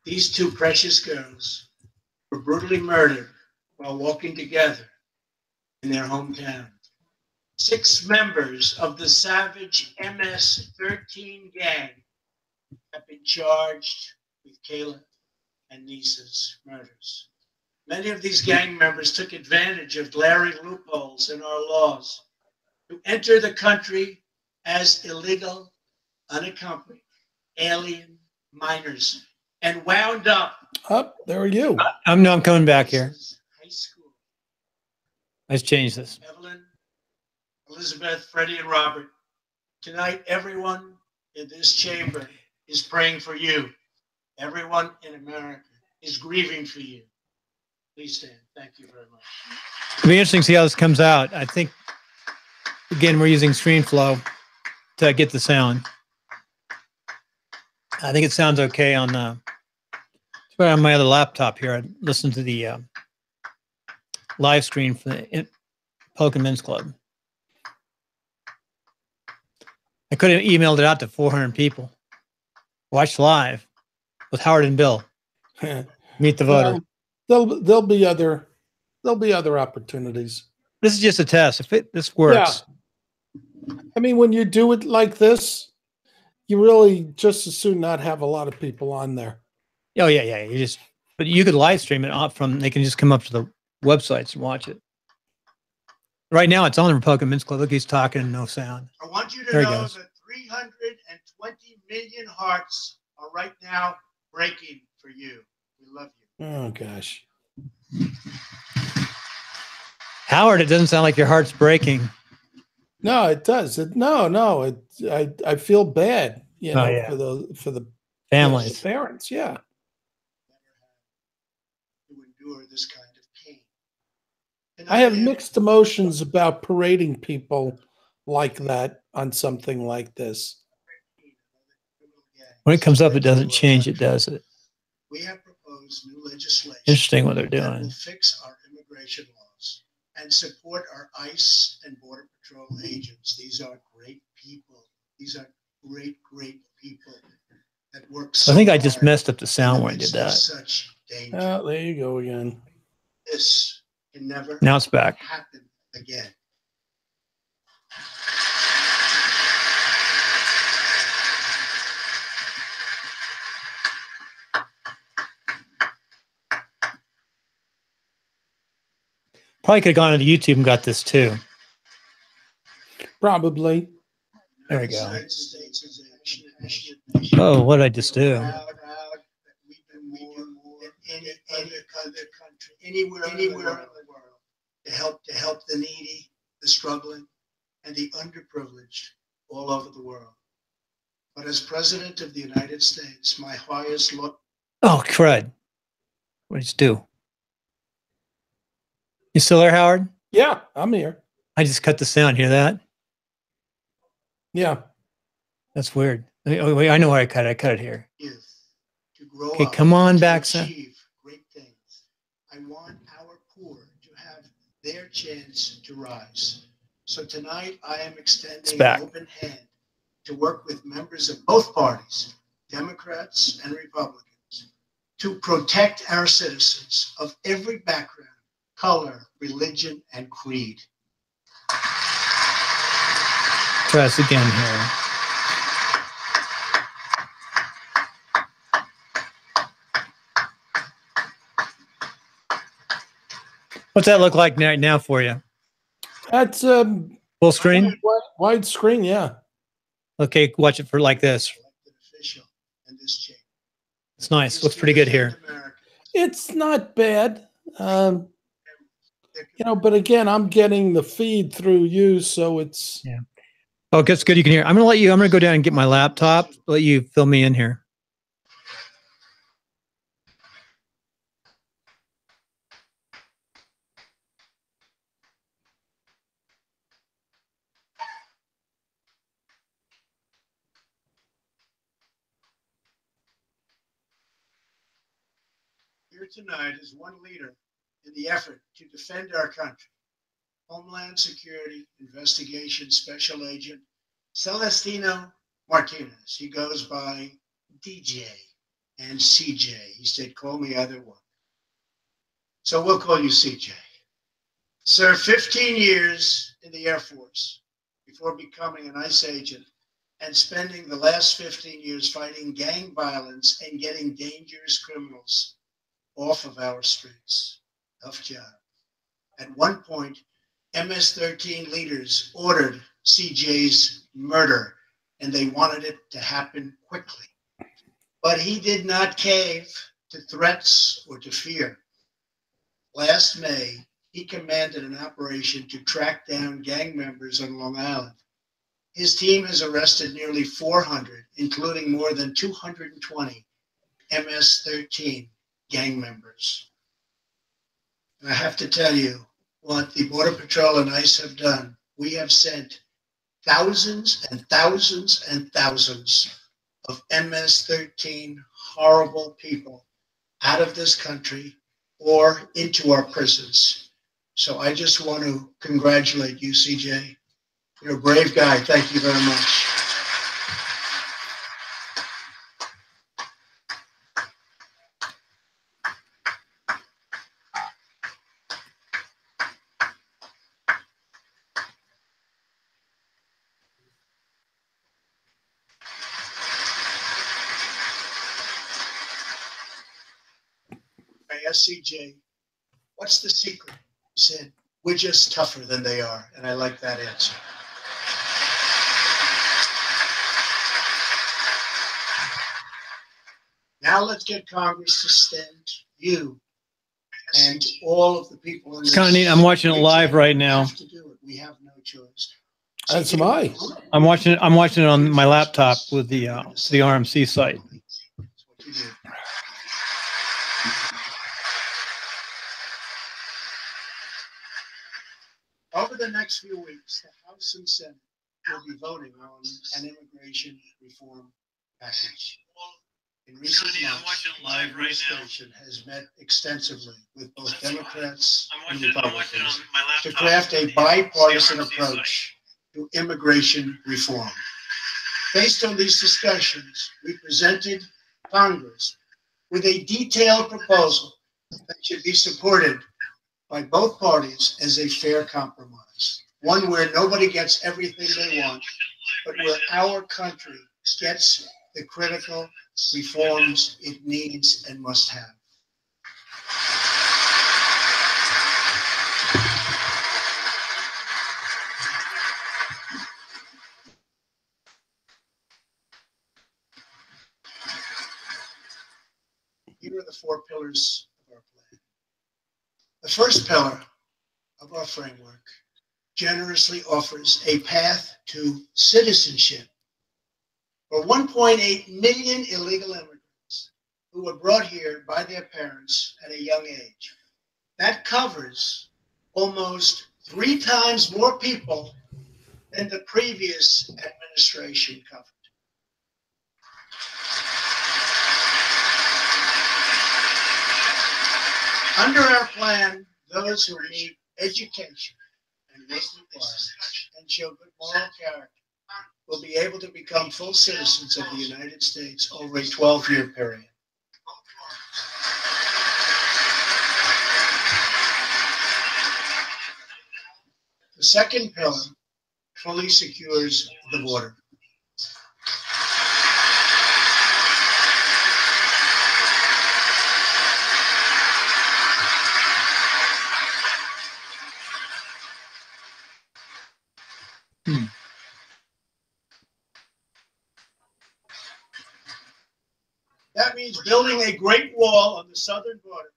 These two precious girls were brutally murdered while walking together in their hometown. 6 members of the savage MS-13 gang have been charged with Kayla and Nisa's murders. Many of these gang members took advantage of glaring loopholes in our laws to enter the country as illegal, unaccompanied, alien minors and wound up. Up, there are you. I'm coming back here. High school. Let's change this. Evelyn, Elizabeth, Freddie, and Robert. Tonight, everyone in this chamber is praying for you. Everyone in America is grieving for you. Please stand. Thank you very much. It'll be interesting to see how this comes out. I think, again, we're using ScreenFlow to get the sound. I think it sounds okay on my other laptop here. I listened to the live stream for the Pelican Men's Club. I could have emailed it out to 400 people. Watch live with Howard and Bill. Meet the voter. There'll be other opportunities. This is just a test. If this works. Yeah. I mean, when you do it like this, you really just as soon not have a lot of people on there. Oh yeah. But you could live stream it off from. They can just come up to the websites and watch it. Right now, it's on the Republican Men's Club. Look, he's talking and no sound. I want you to know that 320 million hearts are right now breaking for you. We love you. Oh gosh, Howard, it doesn't sound like your heart's breaking. No, it does. I feel bad, for the families, the parents. Yeah, to endure this kind of pain. I have mixed emotions about parading people like that on something like this. When it comes up, it doesn't change it, does it? We have proposed new legislation. Interesting what they're that doing. will fix our immigration laws and support our ICE and Border Patrol agents. These are great people. These are great people that work so I think I hard just messed up the sound in when I the did midst of that. Such danger. Oh, there you go again. This can never Now it's back. happen again. Probably could have gone into YouTube and got this too. Probably. There we go. United States is a nation. Oh, what did I just do? Proud that we've been more than any other country, anywhere in the world, to help the needy, the struggling, and the underprivileged all over the world. But as President of the United States, my highest look. Oh, crud. What did you do? You still there, Howard? Yeah, I'm here. I just cut the sound. Hear that? Yeah. That's weird. Oh, wait, I know where I cut it. I cut it here. To grow Okay, up, come on to back, son. achieve great things. I want our poor to have their chance to rise. So tonight I am extending an open hand to work with members of both parties, Democrats and Republicans, to protect our citizens of every background, color, religion, and creed. Try this again here. What's that look like right now for you? That's full screen? Wide screen, yeah. Okay, watch it for like this. It's nice. Looks pretty good here. It's not bad. But again, I'm getting the feed through you, so it's Oh, that's good. You can hear. I'm going to go down and get my laptop. Let you fill me in here. Here tonight is one leader in the effort to defend our country. Homeland Security Investigation Special Agent Celestino Martinez. He goes by DJ and CJ. He said, call me either one. So we'll call you CJ. Served 15 years in the Air Force before becoming an ICE agent and spending the last 15 years fighting gang violence and getting dangerous criminals off of our streets. Tough job. At one point, MS-13 leaders ordered CJ's murder, and they wanted it to happen quickly. But he did not cave to threats or to fear. Last May, he commanded an operation to track down gang members on Long Island. His team has arrested nearly 400, including more than 220 MS-13 gang members. And I have to tell you, what the Border Patrol and ICE have done, we have sent thousands and thousands and thousands of MS-13 horrible people out of this country or into our prisons. So I just want to congratulate you, CJ. You're a brave guy. Thank you very much. I asked CJ, what's the secret? He said, we're just tougher than they are. And I like that answer. Now let's get Congress to stand you and all of the people in this. It's kind of neat. I'm watching it live right now. To do it. We have no choice. As am I. I'm watching it on my laptop with the RMC site. Over the next few weeks, the House and Senate will be voting on an immigration reform package. In recent months, my administration has met extensively with both Democrats and Republicans to craft a bipartisan approach to immigration reform. Based on these discussions, we presented Congress with a detailed proposal that should be supported by both parties as a fair compromise, one where nobody gets everything they want, but where our country gets the critical reforms it needs and must have. Here are the 4 pillars of our plan. The first pillar of our framework generously offers a path to citizenship for 1.8 million illegal immigrants who were brought here by their parents at a young age. That covers almost 3 times more people than the previous administration covered. Under our plan, those who need education and work requirements and show good moral character will be able to become full citizens of the United States over a 12-year period. The second pillar fully secures the border. That means building a great wall on the southern border,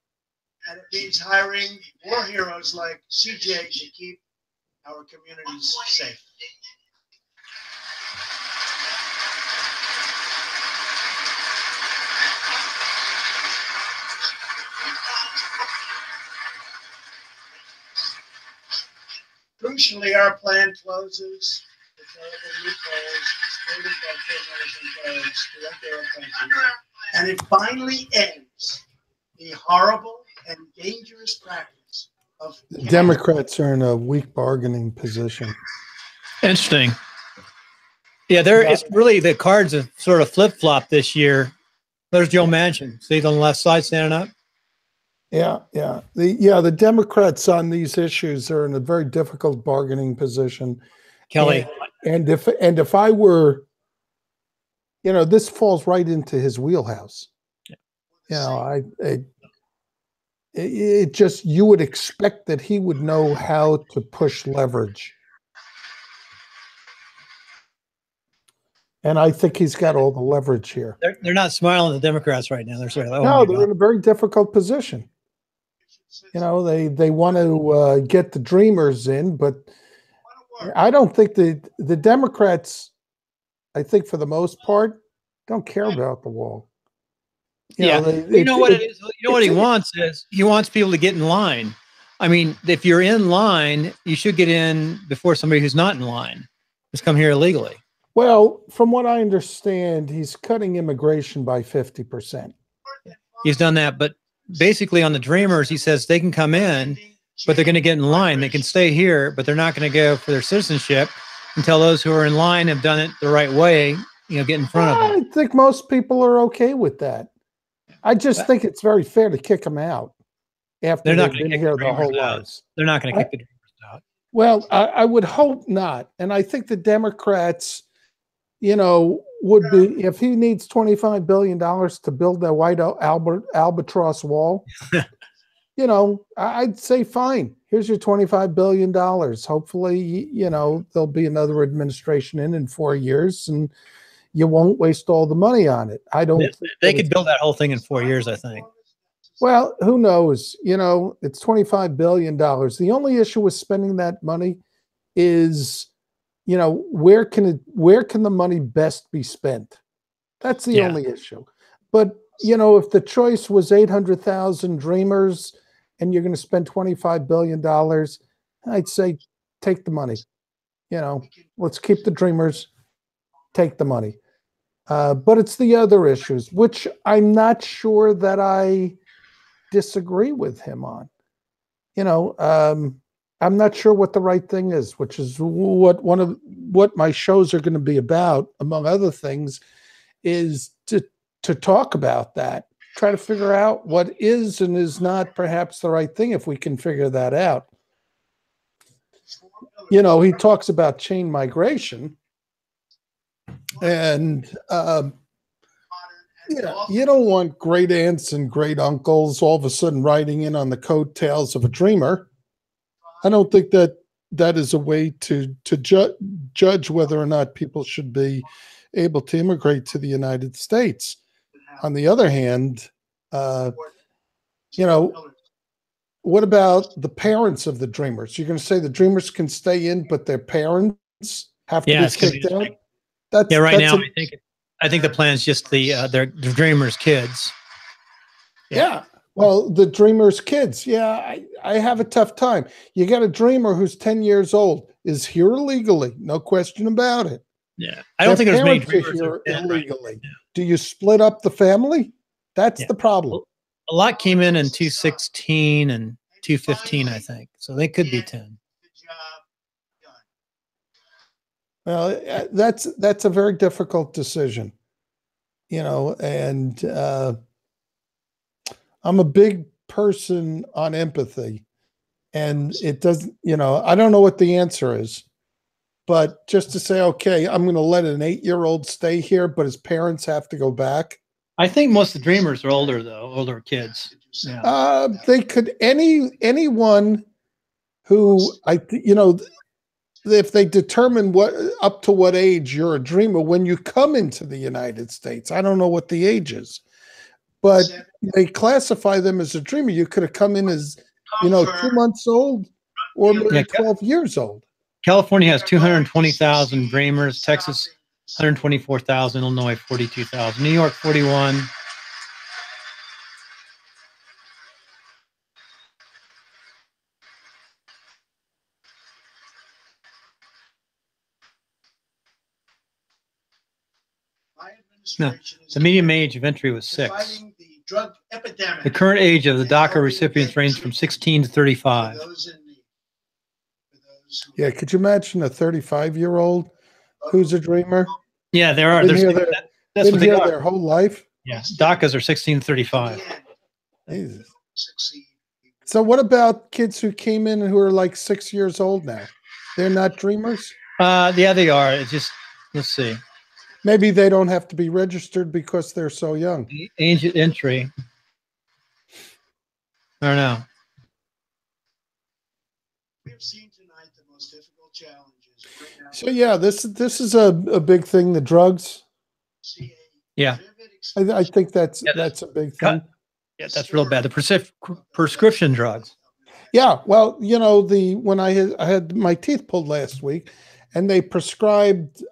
and it means hiring more heroes like CJ to keep our communities safe. Crucially, our plan closes the terrible loopholes exploited by criminals and terrorists throughout our country, and it finally ends the horrible and dangerous practice of the Democrats are in a weak bargaining position. Interesting. Yeah, it's really the cards have sort of flip-flopped this year. There's Joe Manchin. See on the left side standing up? Yeah. The Democrats on these issues are in a very difficult bargaining position. Kelly. And if I were, this falls right into his wheelhouse. It just, you would expect that he would know how to push leverage. And I think he's got all the leverage here. They're not smiling at the Democrats right now. They're saying, oh, no, they're in a very difficult position. They want to get the Dreamers in, but I don't think the Democrats, I think for the most part, don't care about the wall. What it is? You know what he wants is he wants people to get in line. I mean, if you're in line, you should get in before somebody who's not in line has come here illegally. Well, from what I understand, he's cutting immigration by 50%. He's done that, but basically on the Dreamers, he says they can come in, but they're going to get in line. They can stay here, but they're not going to go for their citizenship until those who are in line have done it the right way, get in front of them. I think most people are okay with that. I just think it's very fair to kick them out after they've been here their whole lives. They're not going to kick the Dreamers out. Well, I would hope not. And I think the Democrats, would be, if he needs $25 billion to build that white albatross wall, I'd say, fine, here's your $25 billion. Hopefully, there'll be another administration in 4 years and you won't waste all the money on it. I don't. They could build that whole thing in 4 years, I think. Well, who knows? It's $25 billion. The only issue with spending that money is, where can the money best be spent? That's the only issue. But, if the choice was 800,000 Dreamers and you're going to spend $25 billion, I'd say take the money. Let's keep the Dreamers, take the money. But it's the other issues, which I'm not sure that I disagree with him on. I'm not sure what the right thing is, which is what my shows are going to be about, among other things, is to talk about that, try to figure out what is and is not perhaps the right thing if we can figure that out. He talks about chain migration, and you don't want great aunts and great uncles all of a sudden riding in on the coattails of a dreamer. I don't think that is a way to judge whether or not people should be able to immigrate to the United States. On the other hand, what about the parents of the dreamers? You're going to say the dreamers can stay in, but their parents have to be kicked out? Right now, I think the plan is just the dreamers' kids. Yeah. Well, the dreamers' kids. Yeah, I have a tough time. You got a dreamer who's 10 years old, is here illegally, no question about it. Yeah, I don't think there's many dreamers here illegally. Right. Do you split up the family? That's the problem. A lot came in 2016 and 2015, I think. So they could be 10. Well, that's a very difficult decision, and I'm a big person on empathy, and it doesn't, I don't know what the answer is, but just to say, okay, I'm going to let an 8-year-old stay here, but his parents have to go back. I think most of the dreamers are older kids. Yeah. They could, anyone who if they determine up to what age you're a dreamer when you come into the United States. I don't know what the age is, but they classify them as a dreamer. You could have come in as 2 months old or maybe 12 years old. California has 220,000 dreamers, Texas 124,000, Illinois 42,000, New York 41. No, the median age of entry was 6. The current age of the DACA recipients ranges from 16 to 35. Yeah, could you imagine a 35-year-old who's a dreamer? Yeah, there are. That's what they are their whole life. Yeah, DACAs are 16 to 35. Jesus. So what about kids who came in who are like 6 years old now? They're not dreamers? Yeah, they are. It's just, let's see. Maybe they don't have to be registered because they're so young. Age of entry. I don't know. We have seen tonight the most difficult challenges. So yeah, this is a big thing. The drugs. Yeah, I think that's a big thing. Yeah, that's real bad. The prescription drugs. Yeah, well, when I had my teeth pulled last week, and they prescribed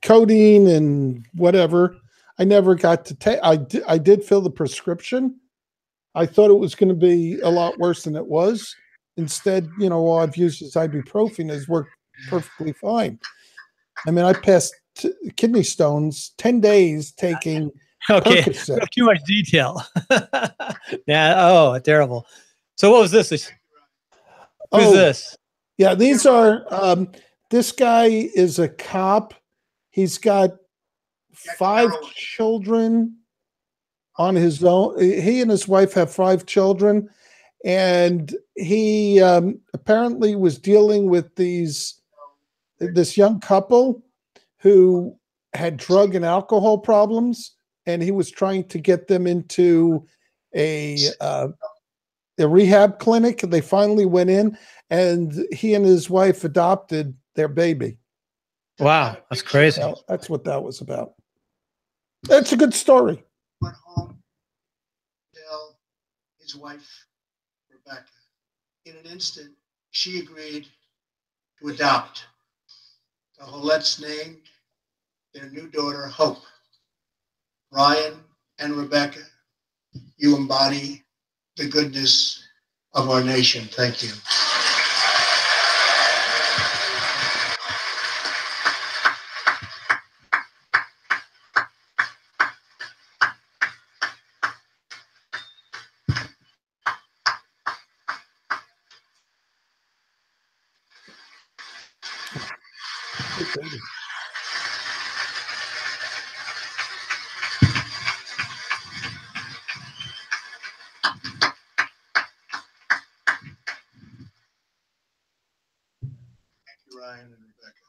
codeine and whatever. I never got to take. I did fill the prescription. I thought it was going to be a lot worse than it was. Instead, all I've used is ibuprofen has worked perfectly fine. I mean, I passed kidney stones 10 days taking Okay, Percocet. too much detail. Yeah. Oh, terrible. So what was this? Who's this? Yeah, these are. This guy is a cop. He's got 5 children on his own. He and his wife have 5 children, and he apparently was dealing with this young couple who had drug and alcohol problems, and he was trying to get them into a rehab clinic. They finally went in, and he and his wife adopted their baby. Wow, that's crazy. Well, that's what that was about. That's a good story. Went home to tell his wife, Rebecca. In an instant, she agreed to adopt. The Hollettes named their new daughter Hope. Ryan and Rebecca, you embody the goodness of our nation. Thank you. Ryan and Rebecca.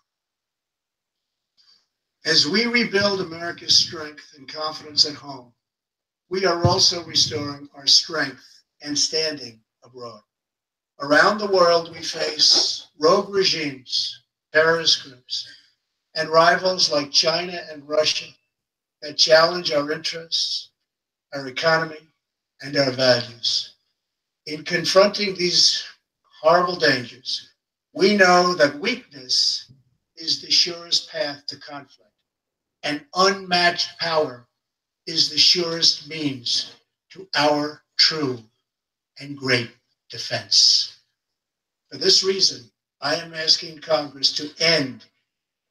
As we rebuild America's strength and confidence at home, we are also restoring our strength and standing abroad. Around the world, we face rogue regimes, terrorist groups, and rivals like China and Russia that challenge our interests, our economy, and our values. In confronting these horrible dangers, we know that weakness is the surest path to conflict, and unmatched power is the surest means to our true and great defense. For this reason, I am asking Congress to end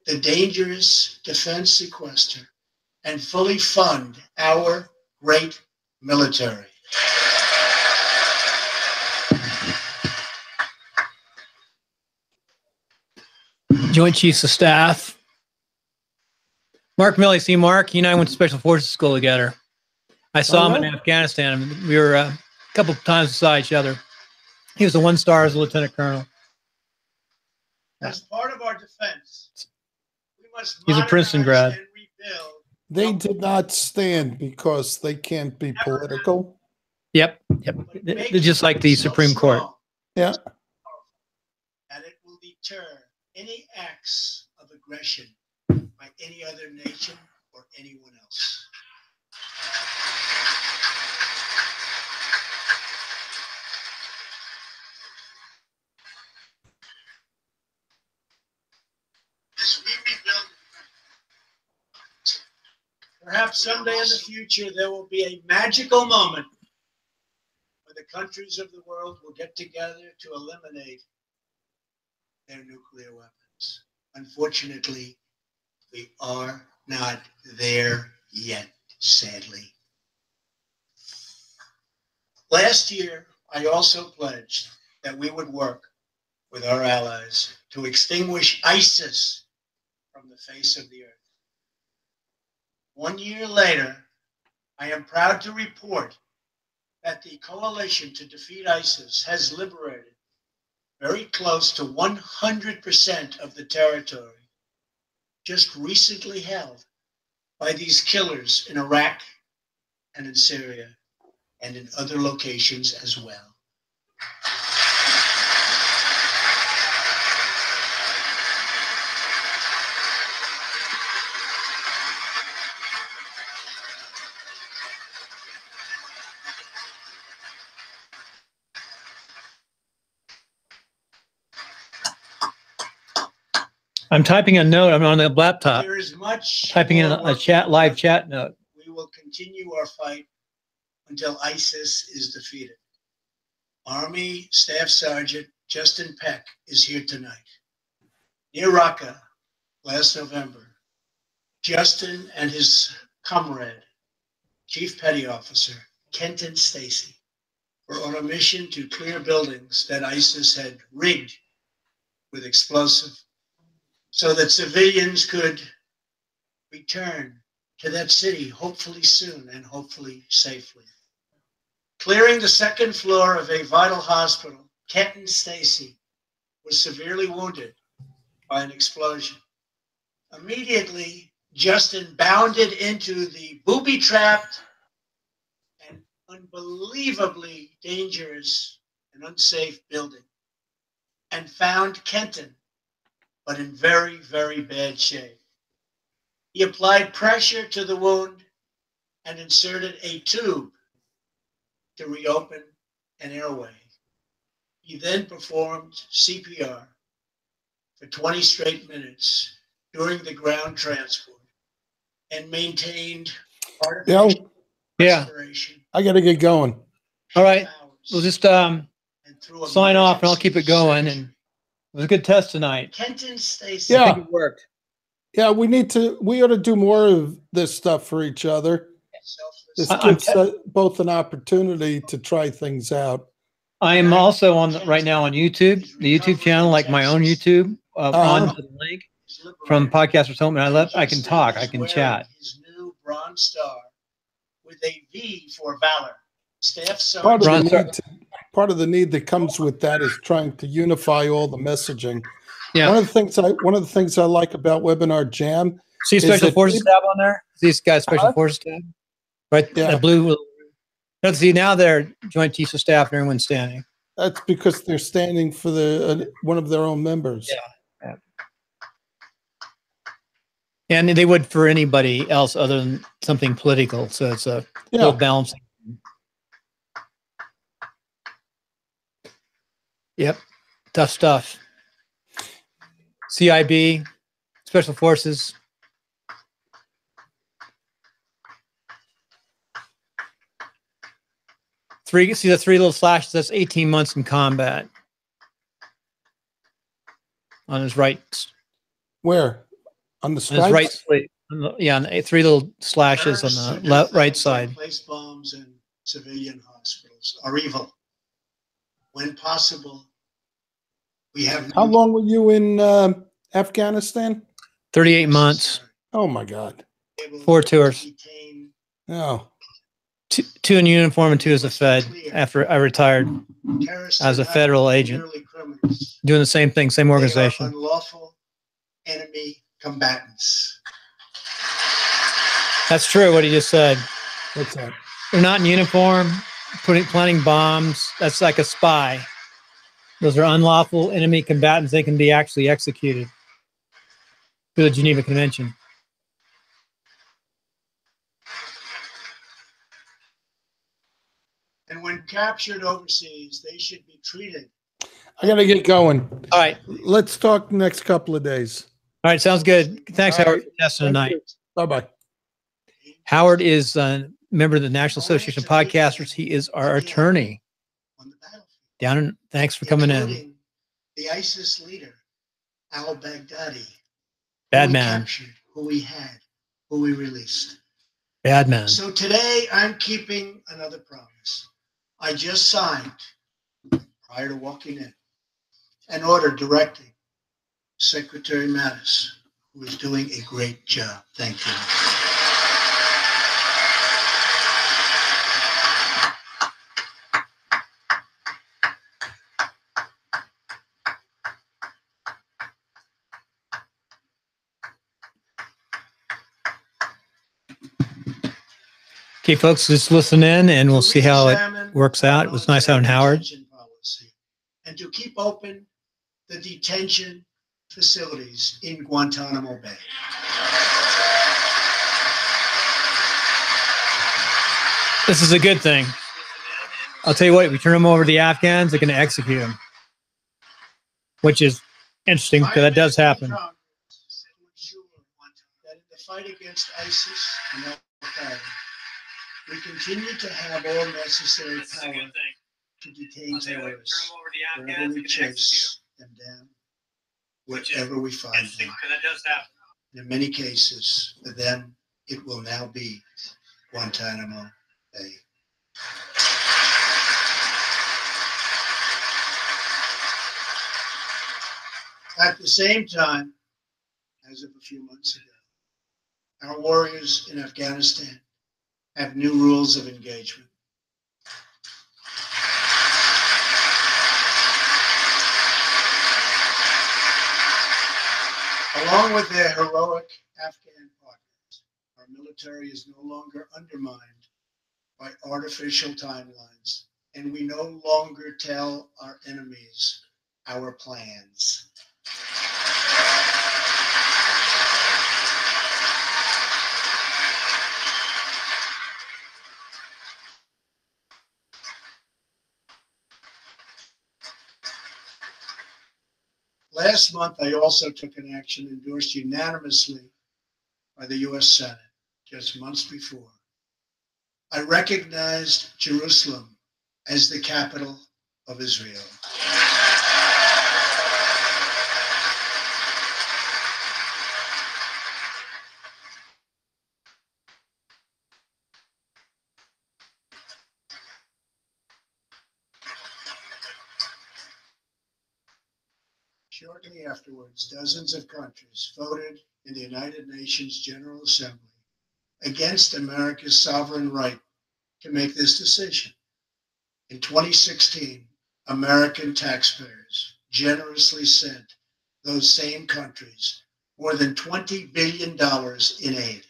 the dangerous defense sequester and fully fund our great military. Joint Chiefs of Staff. Mark Milley. See, Mark, he and I went to Special Forces School together. I saw him in Afghanistan. We were a couple of times beside each other. He was a 1-star as a lieutenant colonel. As part of our defense, we must He's a Princeton grad. and rebuild. They did not stand because they can't be political. Yep. They're just like the Supreme Court. Yeah. And it will deter any acts of aggression by any other nation or anyone else. As we rebuild, perhaps someday in the future there will be a magical moment where the countries of the world will get together to eliminate their nuclear weapons. Unfortunately, we are not there yet, sadly. Last year, I also pledged that we would work with our allies to extinguish ISIS from the face of the earth. 1 year later, I am proud to report that the coalition to defeat ISIS has liberated very close to 100% of the territory just recently held by these killers in Iraq and in Syria and in other locations as well. I'm typing a note. I'm on the laptop. There is much typing in a live chat note. We will continue our fight until ISIS is defeated. Army Staff Sergeant Justin Peck is here tonight. Near Raqqa last November, Justin and his comrade Chief Petty Officer Kenton Stacy were on a mission to clear buildings that ISIS had rigged with explosive so that civilians could return to that city, hopefully soon and hopefully safely. Clearing the second floor of a vital hospital, Kenton Stacy was severely wounded by an explosion. Immediately, Justin bounded into the booby-trapped and unbelievably dangerous and unsafe building and found Kenton, but in very, very bad shape. He applied pressure to the wound and inserted a tube to reopen an airway. He then performed CPR for 20 straight minutes during the ground transport and maintained artificial respiration. I got to get going. All right. We'll just sign off and I'll keep it going. And it was a good test tonight. Kenton Stacy. I think it worked. Yeah, we ought to do more of this stuff for each other. This gives both an opportunity to try things out. I am also right now on YouTube, the YouTube channel, like my own YouTube, on the link from Podcasters Home, and I can talk, I can chat. His new Bronze Star with a V for Valor. Staff part of the need that comes with that is trying to unify all the messaging. Yeah. One of the things I like about Webinar Jam. See Special Forces tab on there? These guys Special Forces tab? Right, yeah. The blue. See, now they're Joint Chiefs of Staff and everyone's standing. That's because they're standing for one of their own members. Yeah. And they would for anybody else other than something political. So it's a little balancing. Yep. Tough stuff. CIB, Special Forces. See the three little slashes? That's 18 months in combat. On his right. Where? On the his right sleeve. Yeah, on the three little slashes on the right side. Place bombs in civilian hospitals are evil. When possible, we have. How long were you in Afghanistan? 38 months. Oh my God. 4 tours. No. 2 in uniform and 2 as a Fed after I retired as a federal agent. Doing the same thing, same organization. Unlawful enemy combatants. That's true what he just said. What's that? They're not in uniform, planting bombs. That's like a spy. Those are unlawful enemy combatants. They can be actually executed through the Geneva Convention. And when captured overseas, they should be treated. I got to get going. All right. Let's talk next couple of days. All right. Sounds good. Thanks, Howard, for testing tonight. Bye-bye. Howard is a member of the National Association of Podcasters. He is our attorney. Thanks for coming in. The ISIS leader, al-Baghdadi. Bad man. Who we had, who we released. Bad man. So today I'm keeping another promise. I just signed, prior to walking in, an order directing Secretary Mattis, who is doing a great job. Thank you. Okay, folks, just listen in and we'll see how it works out. It was nice having Howard. And to keep open the detention facilities in Guantanamo Bay. This is a good thing. I'll tell you what, we turn them over to the Afghans, they're going to execute them. Which is interesting, because that does happen. That in the fight against ISIS and Al-Qaeda, we continue to have all necessary power to detain terrorists wherever we chase them down, wherever we find them. In many cases, for them, it will now be Guantanamo Bay. At the same time, as of a few months ago, our warriors in Afghanistan have new rules of engagement. Along with their heroic Afghan partners, our military is no longer undermined by artificial timelines, and we no longer tell our enemies our plans. Last month, I also took an action endorsed unanimously by the U.S. Senate just months before. I recognized Jerusalem as the capital of Israel. Shortly afterwards, dozens of countries voted in the United Nations General Assembly against America's sovereign right to make this decision. In 2016, American taxpayers generously sent those same countries more than $20 billion in aid.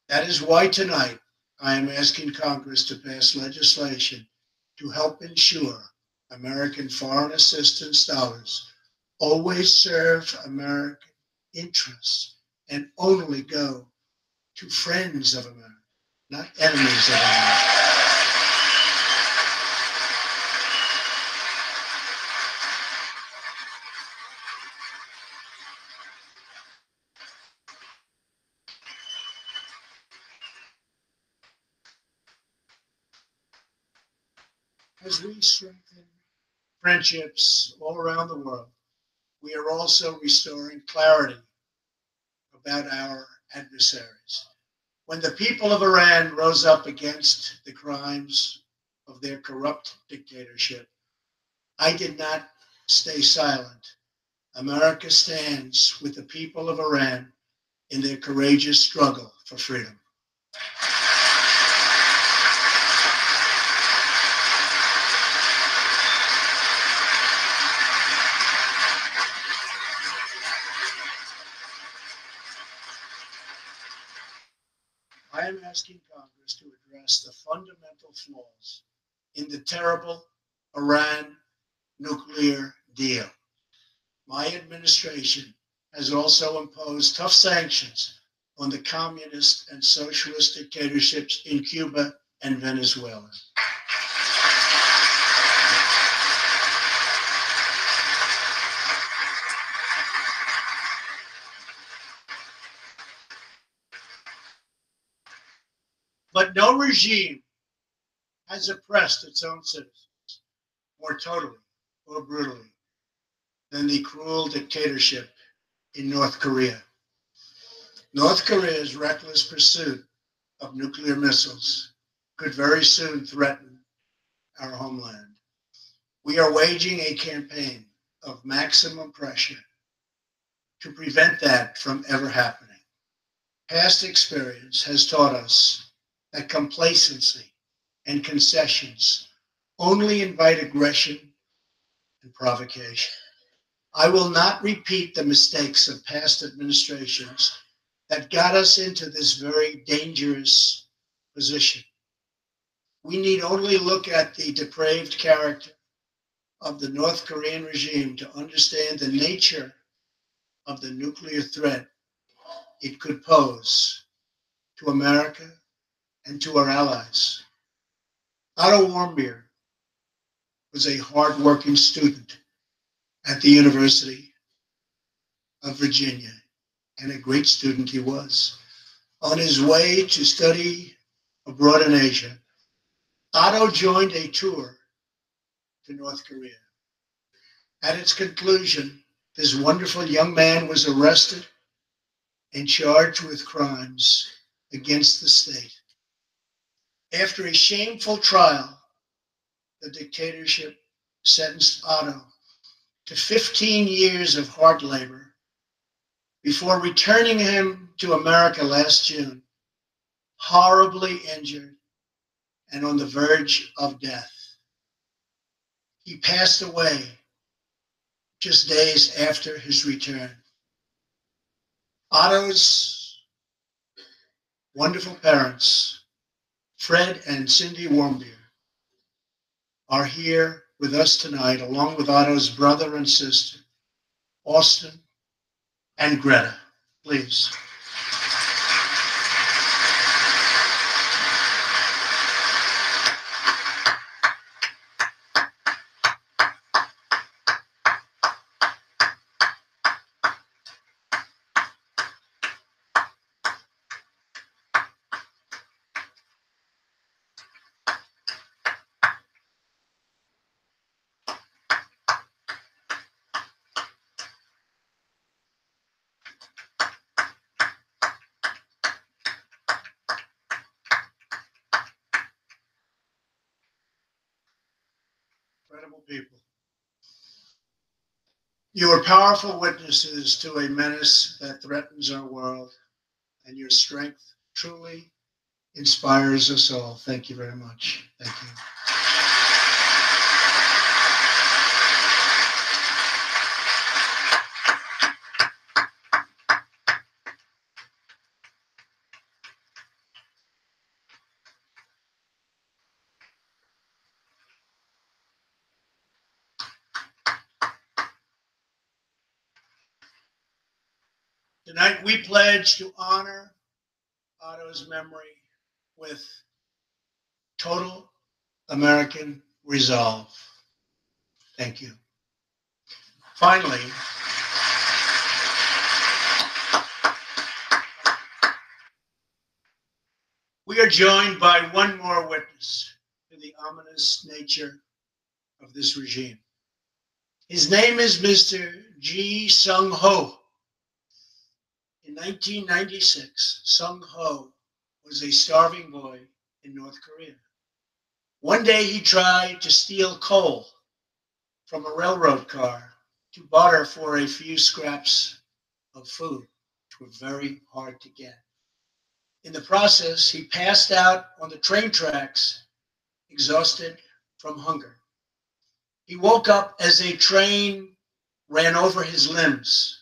That is why tonight I am asking Congress to pass legislation to help ensure American foreign assistance dollars always serve American interests and only go to friends of America, not enemies of America. As we strengthen friendships all around the world, we are also restoring clarity about our adversaries. When the people of Iran rose up against the crimes of their corrupt dictatorship, I did not stay silent. America stands with the people of Iran in their courageous struggle for freedom. I am asking Congress to address the fundamental flaws in the terrible Iran nuclear deal. My administration has also imposed tough sanctions on the communist and socialist dictatorships in Cuba and Venezuela. But no regime has oppressed its own citizens more totally or brutally than the cruel dictatorship in North Korea. North Korea's reckless pursuit of nuclear missiles could very soon threaten our homeland. We are waging a campaign of maximum pressure to prevent that from ever happening. Past experience has taught us that complacency and concessions only invite aggression and provocation. I will not repeat the mistakes of past administrations that got us into this very dangerous position. We need only look at the depraved character of the North Korean regime to understand the nature of the nuclear threat it could pose to America and to our allies. Otto Warmbier was a hardworking student at the University of Virginia, and a great student he was. On his way to study abroad in Asia, Otto joined a tour to North Korea. At its conclusion, this wonderful young man was arrested and charged with crimes against the state. After a shameful trial, the dictatorship sentenced Otto to 15 years of hard labor before returning him to America last June, horribly injured and on the verge of death. He passed away just days after his return. Otto's wonderful parents, Fred and Cindy Warmbier, are here with us tonight, along with Otto's brother and sister, Austin and Greta. Please. Incredible people. You are powerful witnesses to a menace that threatens our world, and your strength truly inspires us all. Thank you very much. Thank you. Tonight, we pledge to honor Otto's memory with total American resolve. Thank you. Finally, we are joined by one more witness to the ominous nature of this regime. His name is Mr. Ji Sung-ho. In 1996, Sung-ho was a starving boy in North Korea. One day he tried to steal coal from a railroad car to barter for a few scraps of food, which were very hard to get. In the process, he passed out on the train tracks, exhausted from hunger. He woke up as a train ran over his limbs.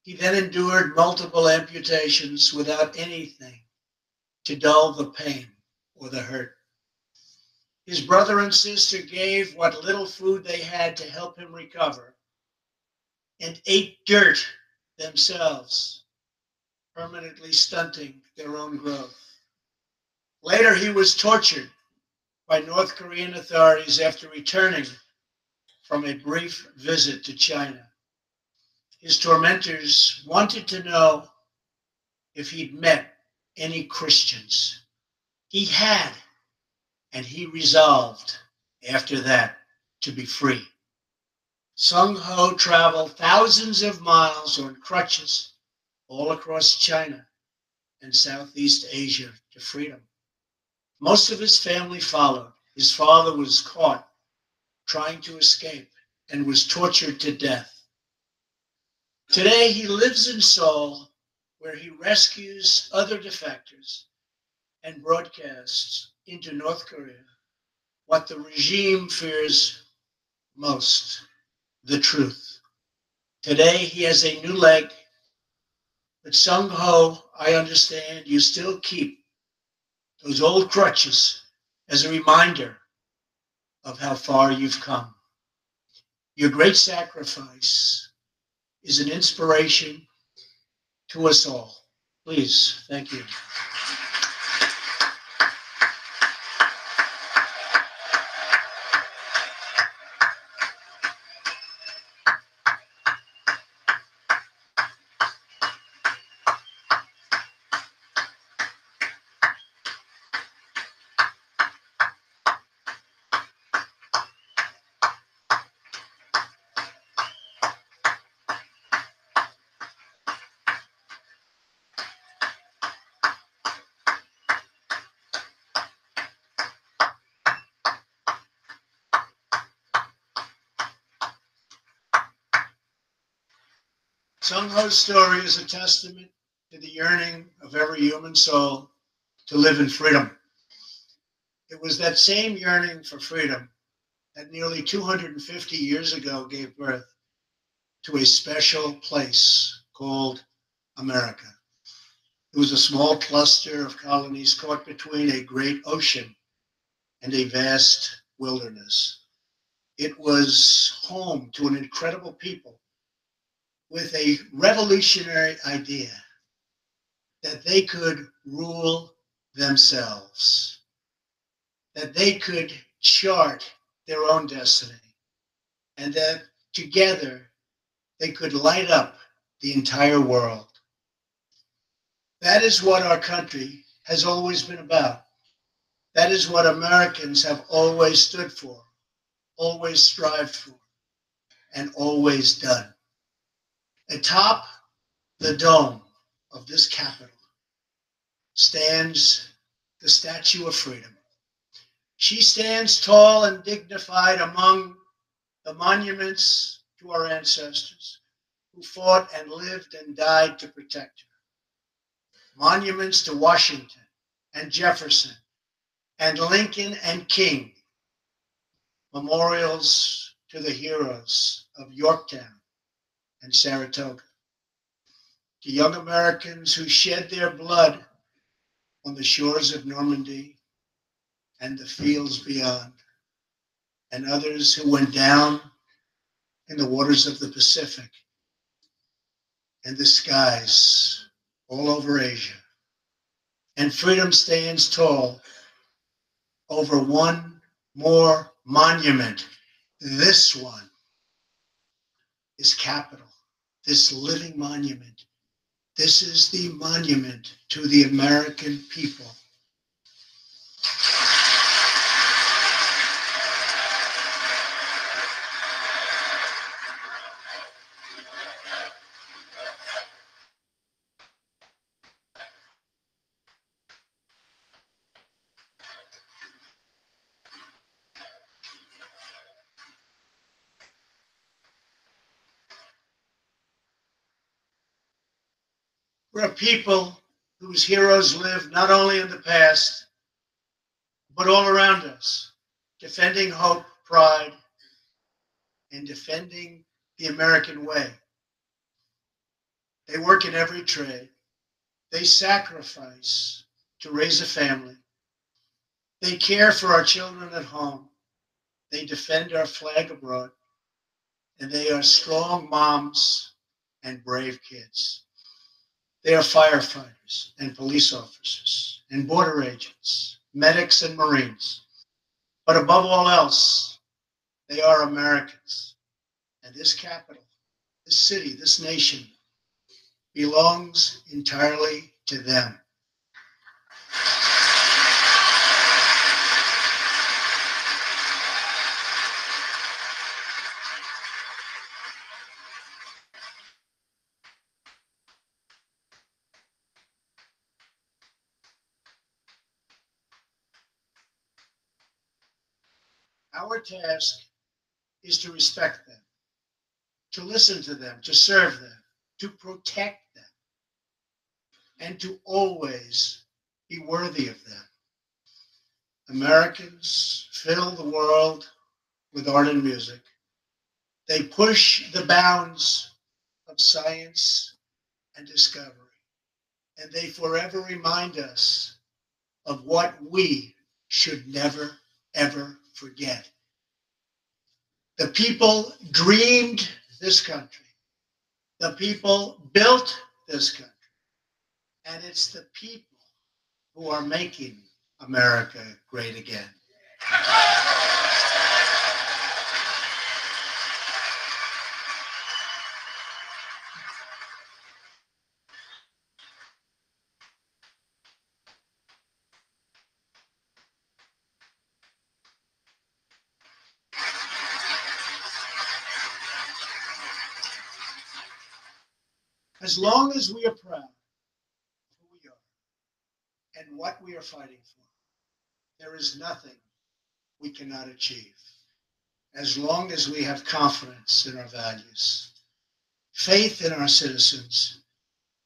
He then endured multiple amputations without anything to dull the pain or the hurt. His brother and sister gave what little food they had to help him recover and ate dirt themselves, permanently stunting their own growth. Later, he was tortured by North Korean authorities after returning from a brief visit to China. His tormentors wanted to know if he'd met any Christians. He had, and he resolved after that to be free. Sung-ho traveled thousands of miles on crutches all across China and Southeast Asia to freedom. Most of his family followed. His father was caught trying to escape and was tortured to death. Today, he lives in Seoul, where he rescues other defectors and broadcasts into North Korea what the regime fears most, the truth. Today, he has a new leg, but Sung-ho, I understand you still keep those old crutches as a reminder of how far you've come. Your great sacrifice is an inspiration to us all. Please, thank you. Sung Ho's story is a testament to the yearning of every human soul to live in freedom. It was that same yearning for freedom that nearly 250 years ago gave birth to a special place called America. It was a small cluster of colonies caught between a great ocean and a vast wilderness. It was home to an incredible people with a revolutionary idea that they could rule themselves, that they could chart their own destiny, and that together they could light up the entire world. That is what our country has always been about. That is what Americans have always stood for, always strived for, and always done. Atop the dome of this Capitol stands the Statue of Freedom. She stands tall and dignified among the monuments to our ancestors who fought and lived and died to protect her. Monuments to Washington and Jefferson and Lincoln and King. Memorials to the heroes of Yorktown and Saratoga. To young Americans who shed their blood on the shores of Normandy and the fields beyond, and others who went down in the waters of the Pacific and the skies all over Asia. And freedom stands tall over one more monument. This one is Capitol, this living monument. This is the monument to the American people. We're a people whose heroes live not only in the past, but all around us, defending hope, pride, and defending the American way. They work in every trade. They sacrifice to raise a family. They care for our children at home. They defend our flag abroad. And they are strong moms and brave kids. They are firefighters and police officers and border agents, medics and Marines. But above all else, they are Americans. And this capital, this city, this nation belongs entirely to them. Our task is to respect them, to listen to them, to serve them, to protect them, and to always be worthy of them. Americans fill the world with art and music. They push the bounds of science and discovery, and they forever remind us of what we should never, ever forget. The people dreamed this country. The people built this country. And it's the people who are making America great again. As long as we are proud of who we are and what we are fighting for, there is nothing we cannot achieve. As long as we have confidence in our values, faith in our citizens,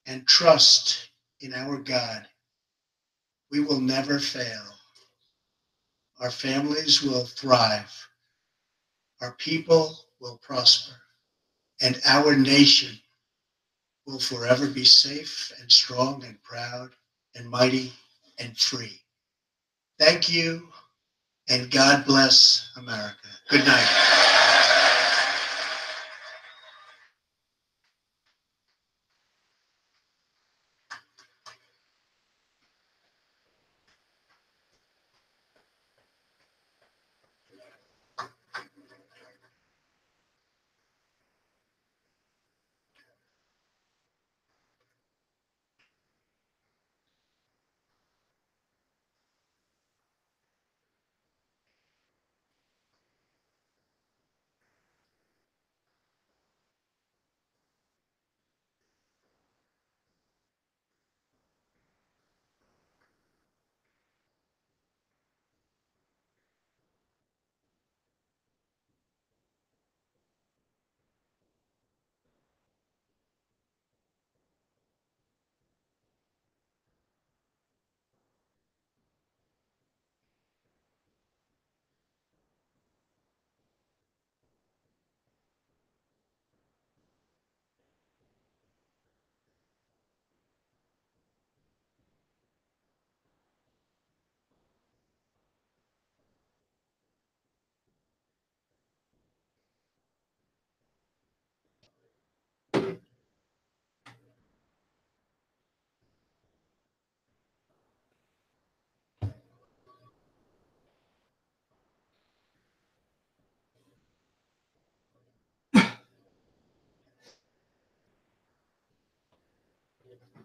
and trust in our God, we will never fail. Our families will thrive. Our people will prosper. And our nation will forever be safe and strong and proud and mighty and free. Thank you, and God bless America. Good night.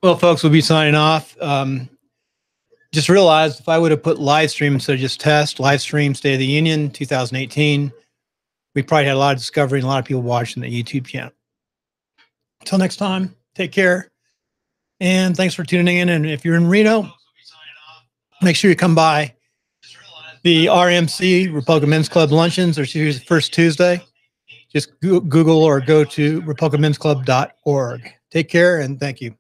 Well, folks, we'll be signing off. Just realized if I would have put live stream instead of just test, live stream State of the Union 2018, we probably had a lot of discovery and a lot of people watching the YouTube channel. Until next time, take care. And thanks for tuning in. And if you're in Reno, make sure you come by the RMC, Republican Men's Club luncheons, are the first Tuesday. Just Google or go to republicanmensclub.org. Take care and thank you.